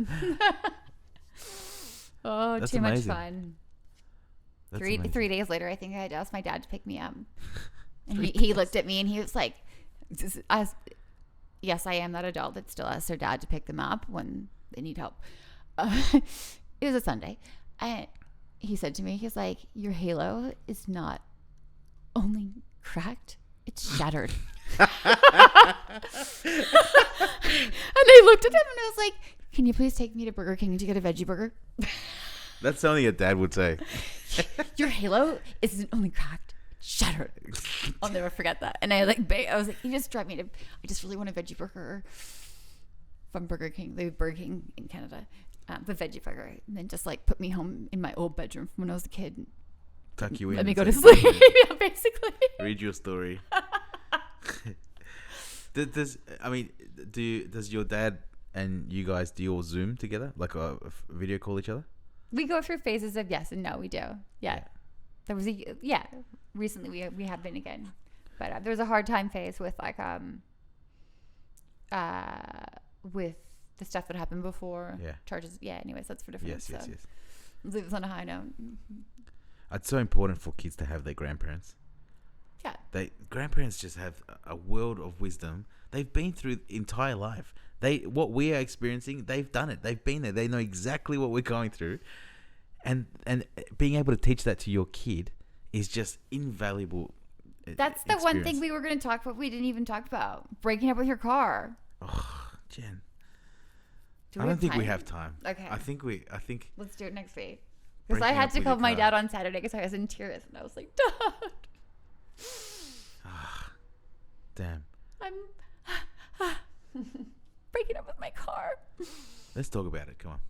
Oh, that's too amazing. much fun. That's 3 days later, I think I had to ask my dad to pick me up. And he looked at me and he was like, yes, I am that adult that still asks their dad to pick them up when they need help. It was a Sunday. And he said to me, he's like, your halo is not only cracked, it's shattered. And I looked at him and I was like, can you please take me to Burger King to get a veggie burger? That's something a dad would say. Your halo isn't only cracked, it's shattered. I'll never forget that. And I was like, you just drive me to. I just really want a veggie burger from Burger King. They have Burger King in Canada, the veggie burger, and then just like put me home in my old bedroom from when I was a kid. Tuck you in. Let me and go to say, sleep. Yeah, basically. Read your story. Does your dad and you guys, do you all Zoom together, like a video call each other? We go through phases of yes and no. We do. Yeah. There was recently we have been again, but there was a hard time phase with like with the stuff that happened before charges. Yeah. Anyways, that's for different. Yes. Let's leave this on a high note. It's so important for kids to have their grandparents. Yeah. Grandparents just have a world of wisdom. They've been through entire life. What we are experiencing, they've done it. They've been there. They know exactly what we're going through. And being able to teach that to your kid is just invaluable. That's the one thing we were going to talk about. We didn't even talk about breaking up with your car. Oh, Jen. I don't think we have time. Okay. I think let's do it next week. Because I had to call my dad on Saturday because I was in tears and I was like, Dad. Damn. I'm breaking up with my car. Let's talk about it. Come on.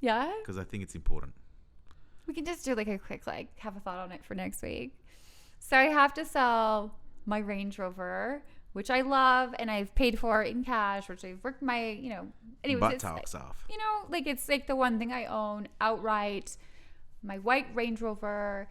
Yeah? Because I think it's important. We can just do like a quick, have a thought on it for next week. So I have to sell my Range Rover, which I love, and I've paid for in cash, which I've worked my, anyways. Buttocks off. It's like the one thing I own outright. My white Range Rover,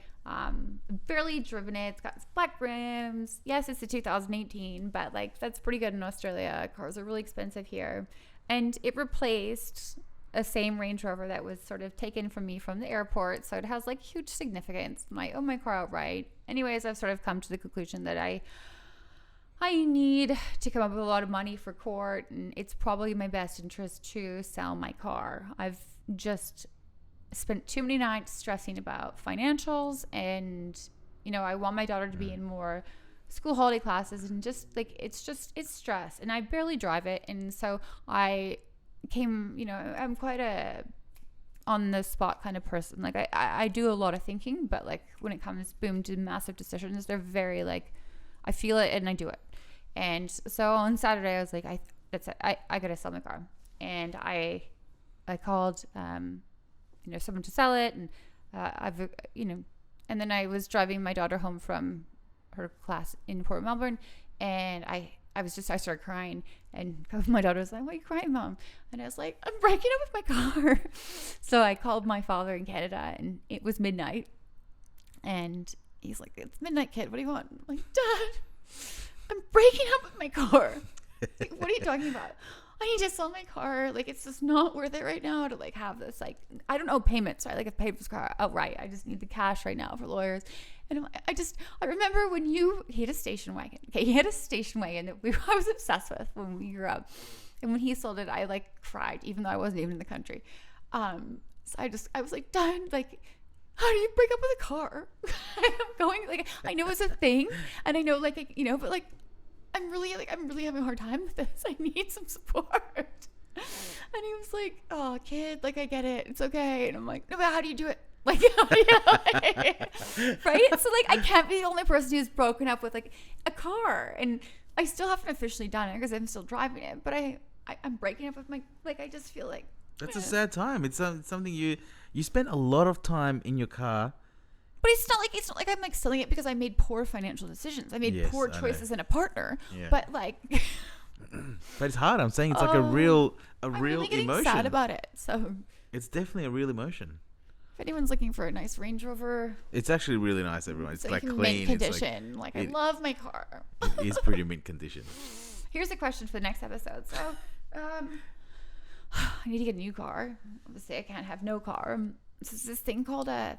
barely driven it. It's got black rims. Yes, it's a 2018, but that's pretty good in Australia. Cars are really expensive here. And it replaced a same Range Rover that was sort of taken from me from the airport. So it has huge significance. I own my car outright. Anyways, I've sort of come to the conclusion that I need to come up with a lot of money for court, and it's probably in my best interest to sell my car. I've just spent too many nights stressing about financials, and I want my daughter to be in more school holiday classes, and just it's stress, and I barely drive it. And so I came, I'm quite a on the spot kind of person. I do a lot of thinking, but when it comes boom to massive decisions, they're very I feel it and I do it. And so on Saturday I was like, that's it. I gotta sell my car. And I called someone to sell it, and and then I was driving my daughter home from her class in Port Melbourne, and I started crying, and my daughter was like, "Why are you crying, Mom?" And I was like, "I'm breaking up with my car." So I called my father in Canada, and it was midnight, and he's like, "It's midnight, kid. What do you want?" I'm like, "Dad, I'm breaking up with my car." What are you talking about? I need to sell my car. It's just not worth it right now to have this. I don't owe payments, right? I've paid for this car outright. I just need the cash right now for lawyers. And I remember when he had a station wagon. Okay, he had a station wagon that I was obsessed with when we grew up. And when he sold it, I cried, even though I wasn't even in the country. So I was like, Dad, how do you break up with a car? I'm going, I know it's a thing, and I know, but I'm really having a hard time with this. I need some support. And he was like, "Oh, kid, I get it. It's okay." And I'm like, "No, but how do you do it?" Right? So I can't be the only person who's broken up with a car, and I still haven't officially done it because I'm still driving it. But I'm breaking up with my I just feel like that's a sad time. It's something you spent a lot of time in your car. But it's not like I'm selling it because I made poor financial decisions. I made poor choices in a partner. Yeah. But but it's hard. I'm saying it's a real really getting emotion. Sad about it. So it's definitely a real emotion. If anyone's looking for a nice Range Rover, it's actually really nice. Everyone, it's clean, mint condition. I love my car. It is pretty mint condition. Here's a question for the next episode. So, I need to get a new car. Obviously, I can't have no car. So this thing called a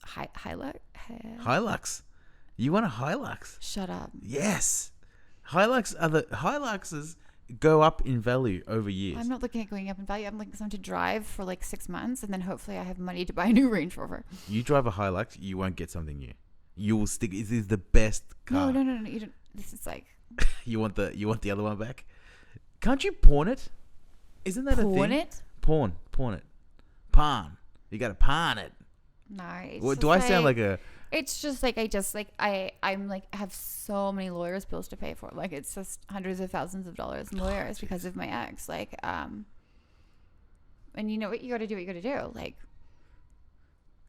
Hilux. You want a Hilux? Shut up. Yes. Hiluxes go up in value over years. I'm not looking at going up in value. I'm looking for someone to drive for 6 months, and then hopefully I have money to buy a new Range Rover. You drive a Hilux, you won't get something new. You will stick. It is the best car. No. You don't. This is You want the other one back? Can't you pawn it? Isn't that a thing? Pawn it? Pawn it. Palm. You got to pawn it. No, What do I sound like a? It's just like I'm like have so many lawyers bills to pay for. Like it's just hundreds of thousands of dollars in lawyers because of my ex. Like and you know what you got to do? What you got to do? Like.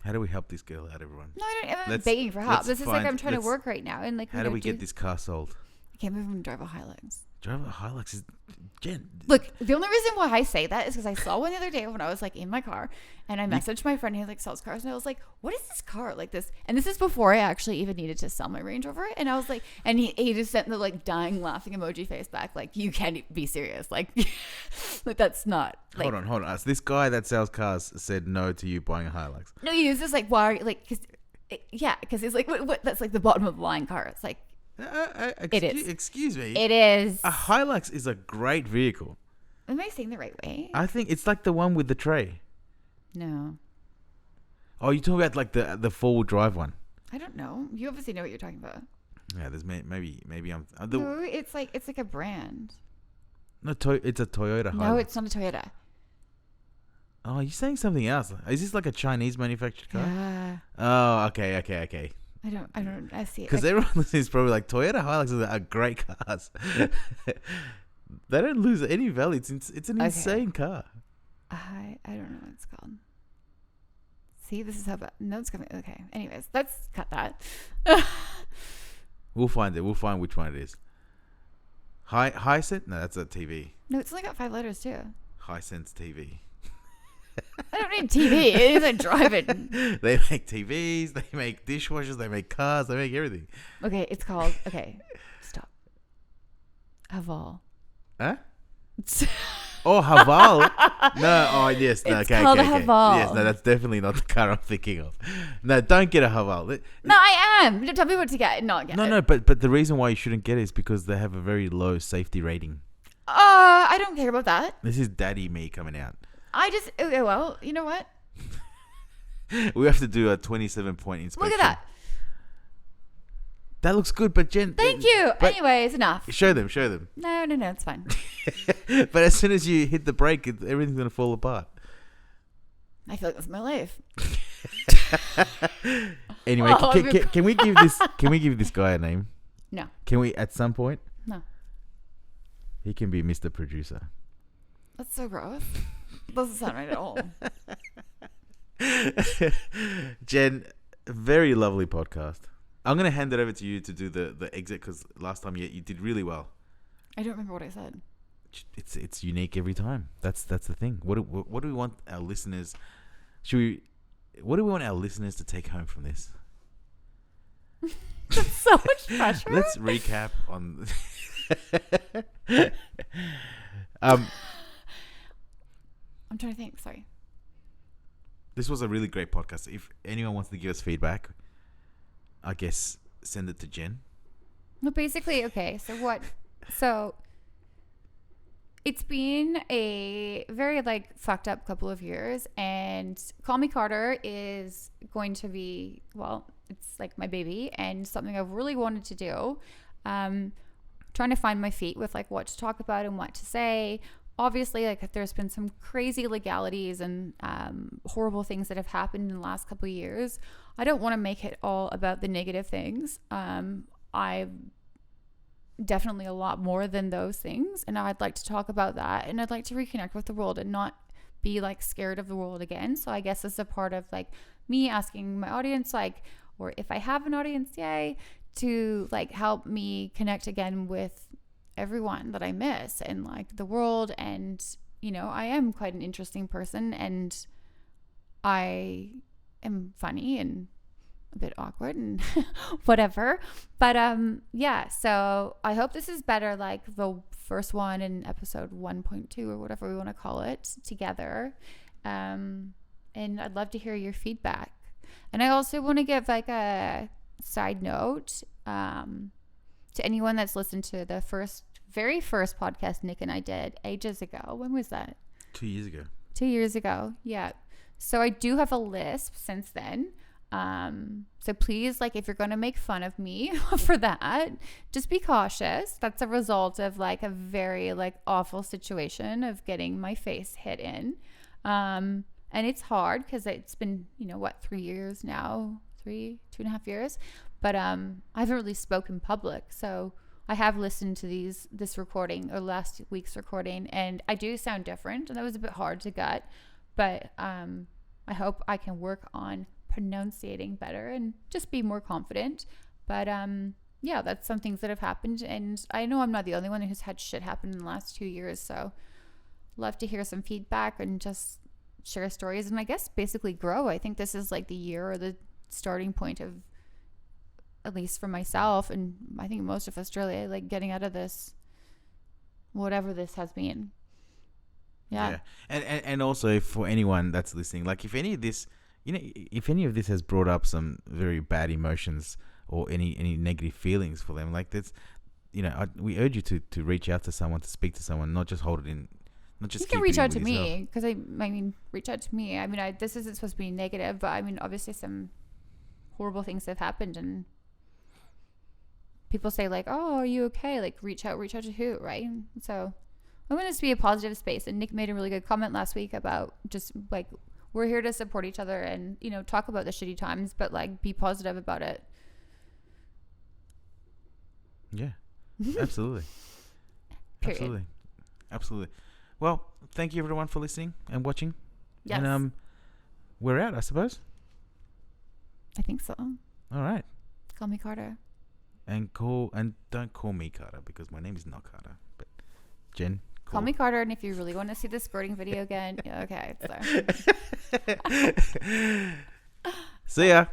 How do we help this girl out, everyone? No, I'm not begging for help. This is like I'm trying to work right now and like. How do we get this car sold? I can't move him and drive a Hilux. Drive a Hilux is Jen. Look, the only reason why I say that is because I saw one the other day when I was like in my car, and I messaged my friend who like sells cars, and I was like, "What is this car like this?" And this is before I actually even needed to sell my Range Rover, and I was like, and he just sent the like dying laughing emoji face back, like, "You can't be serious, like, like that's not." Like, hold on. So this guy that sells cars said no to you buying a Hilux. No, he was just like, "Why?" Like, because he's like, "What? That's like the bottom of the line car." It's like. It is. Excuse me. It is. A Hilux is a great vehicle. Am I saying the right way? I think it's like the one with the tray. No. Oh, you're talking about like the 4-wheel drive one. I don't know. You obviously know what you're talking about. Yeah, there's maybe I'm. No, it's like a brand. No, it's a Toyota Hilux. No, it's not a Toyota. Oh, you're saying something else. Is this like a Chinese manufactured car? Yeah. Oh, okay. I see it. Because everyone listening is probably like, Toyota Hiluxes are great cars. They don't lose any value. It's an insane car. I don't know what it's called. See, this is how bad. No, it's coming. Okay. Anyways, let's cut that. We'll find it. We'll find which one it is. Hisense? No, that's a TV. No, it's only got 5 letters too. Hisense TV. I don't need TV. It isn't driving. They make TVs. They make dishwashers. They make cars. They make everything. Okay, it's called. Okay, stop. Haval. Huh? Oh, Haval. No. Oh, yes. No, it's okay. called okay. Haval. Yes. No, that's definitely not the car I'm thinking of. No, don't get a Haval. No, I am. Tell me what to get. Not get. No. But the reason why you shouldn't get it is because they have a very low safety rating. I don't care about that. This is daddy me coming out. Okay, well, you know what? We have to do a 27-point inspection. Look at that. That looks good, but Jen. Thank you. Anyways, enough. Show them. No, it's fine. But as soon as you hit the brake, everything's going to fall apart. I feel like that's my life. Anyway, can we give this guy a name? No. Can we at some point? No. He can be Mr. Producer. That's so gross. Doesn't sound right at all. Jen, very lovely podcast. I'm going to hand it over to you to do the exit because last time you did really well. I don't remember what I said. It's unique every time. That's the thing. What do we want our listeners? What do we want our listeners to take home from this? That's so much pressure. Let's recap on. I'm trying to think. Sorry. This was a really great podcast. If anyone wants to give us feedback, I guess send it to Jen. Well, basically, okay. So it's been a very like fucked up couple of years, and Call Me Carter is going to be, well, it's like my baby and something I've really wanted to do. Trying to find my feet with like what to talk about and what to say. Obviously, like there's been some crazy legalities and horrible things that have happened in the last couple of years. I don't want to make it all about the negative things. I'm definitely a lot more than those things, and I'd like to talk about that, and I'd like to reconnect with the world and not be like scared of the world again. So I guess it's a part of like me asking my audience, like, or if I have an audience, yay, to like help me connect again with everyone that I miss and like the world. And you know, I am quite an interesting person, and I am funny and a bit awkward and whatever, but yeah, so I hope this is better, like the first one in episode 1.2 or whatever we want to call it together, and I'd love to hear your feedback. And I also want to give like a side note to anyone that's listened to the very first podcast Nick and I did ages ago. When was that? 2 years ago. 2 years ago, yeah. So I do have a lisp since then. So please, like, if you're going to make fun of me for that, just be cautious. That's a result of like a very like awful situation of getting my face hit in. And And it's hard because it's been, 3 years now, 2.5 years. But I haven't really spoken public. So I have listened to this recording or last week's recording, and I do sound different. And that was a bit hard to get. But I hope I can work on pronunciating better and just be more confident. But yeah, that's some things that have happened. And I know I'm not the only one who's had shit happen in the last 2 years. So love to hear some feedback and just share stories, and I guess basically grow. I think this is like the year or the starting point of, at least for myself, and I think most of Australia, like getting out of this, whatever this has been. Yeah. And also for anyone that's listening, like if any of this, if any of this has brought up some very bad emotions or any negative feelings for them, like that's, we urge you to reach out to someone, to speak to someone, not just hold it in. You can reach out to me, because reach out to me. This isn't supposed to be negative, but obviously some horrible things have happened, and people say like, "Oh, are you okay?" Like, reach out to who, right? So I want this to be a positive space. And Nick made a really good comment last week about just like, we're here to support each other and talk about the shitty times, but like be positive about it. Yeah, absolutely. Period. Absolutely. Well, thank you everyone for listening and watching. Yes. And we're out, I suppose. I think so. All right. Call me Carter. And don't call me Carter, because my name is not Carter. But Jen, call me Carter, and if you really want to see the squirting video again, okay. See ya.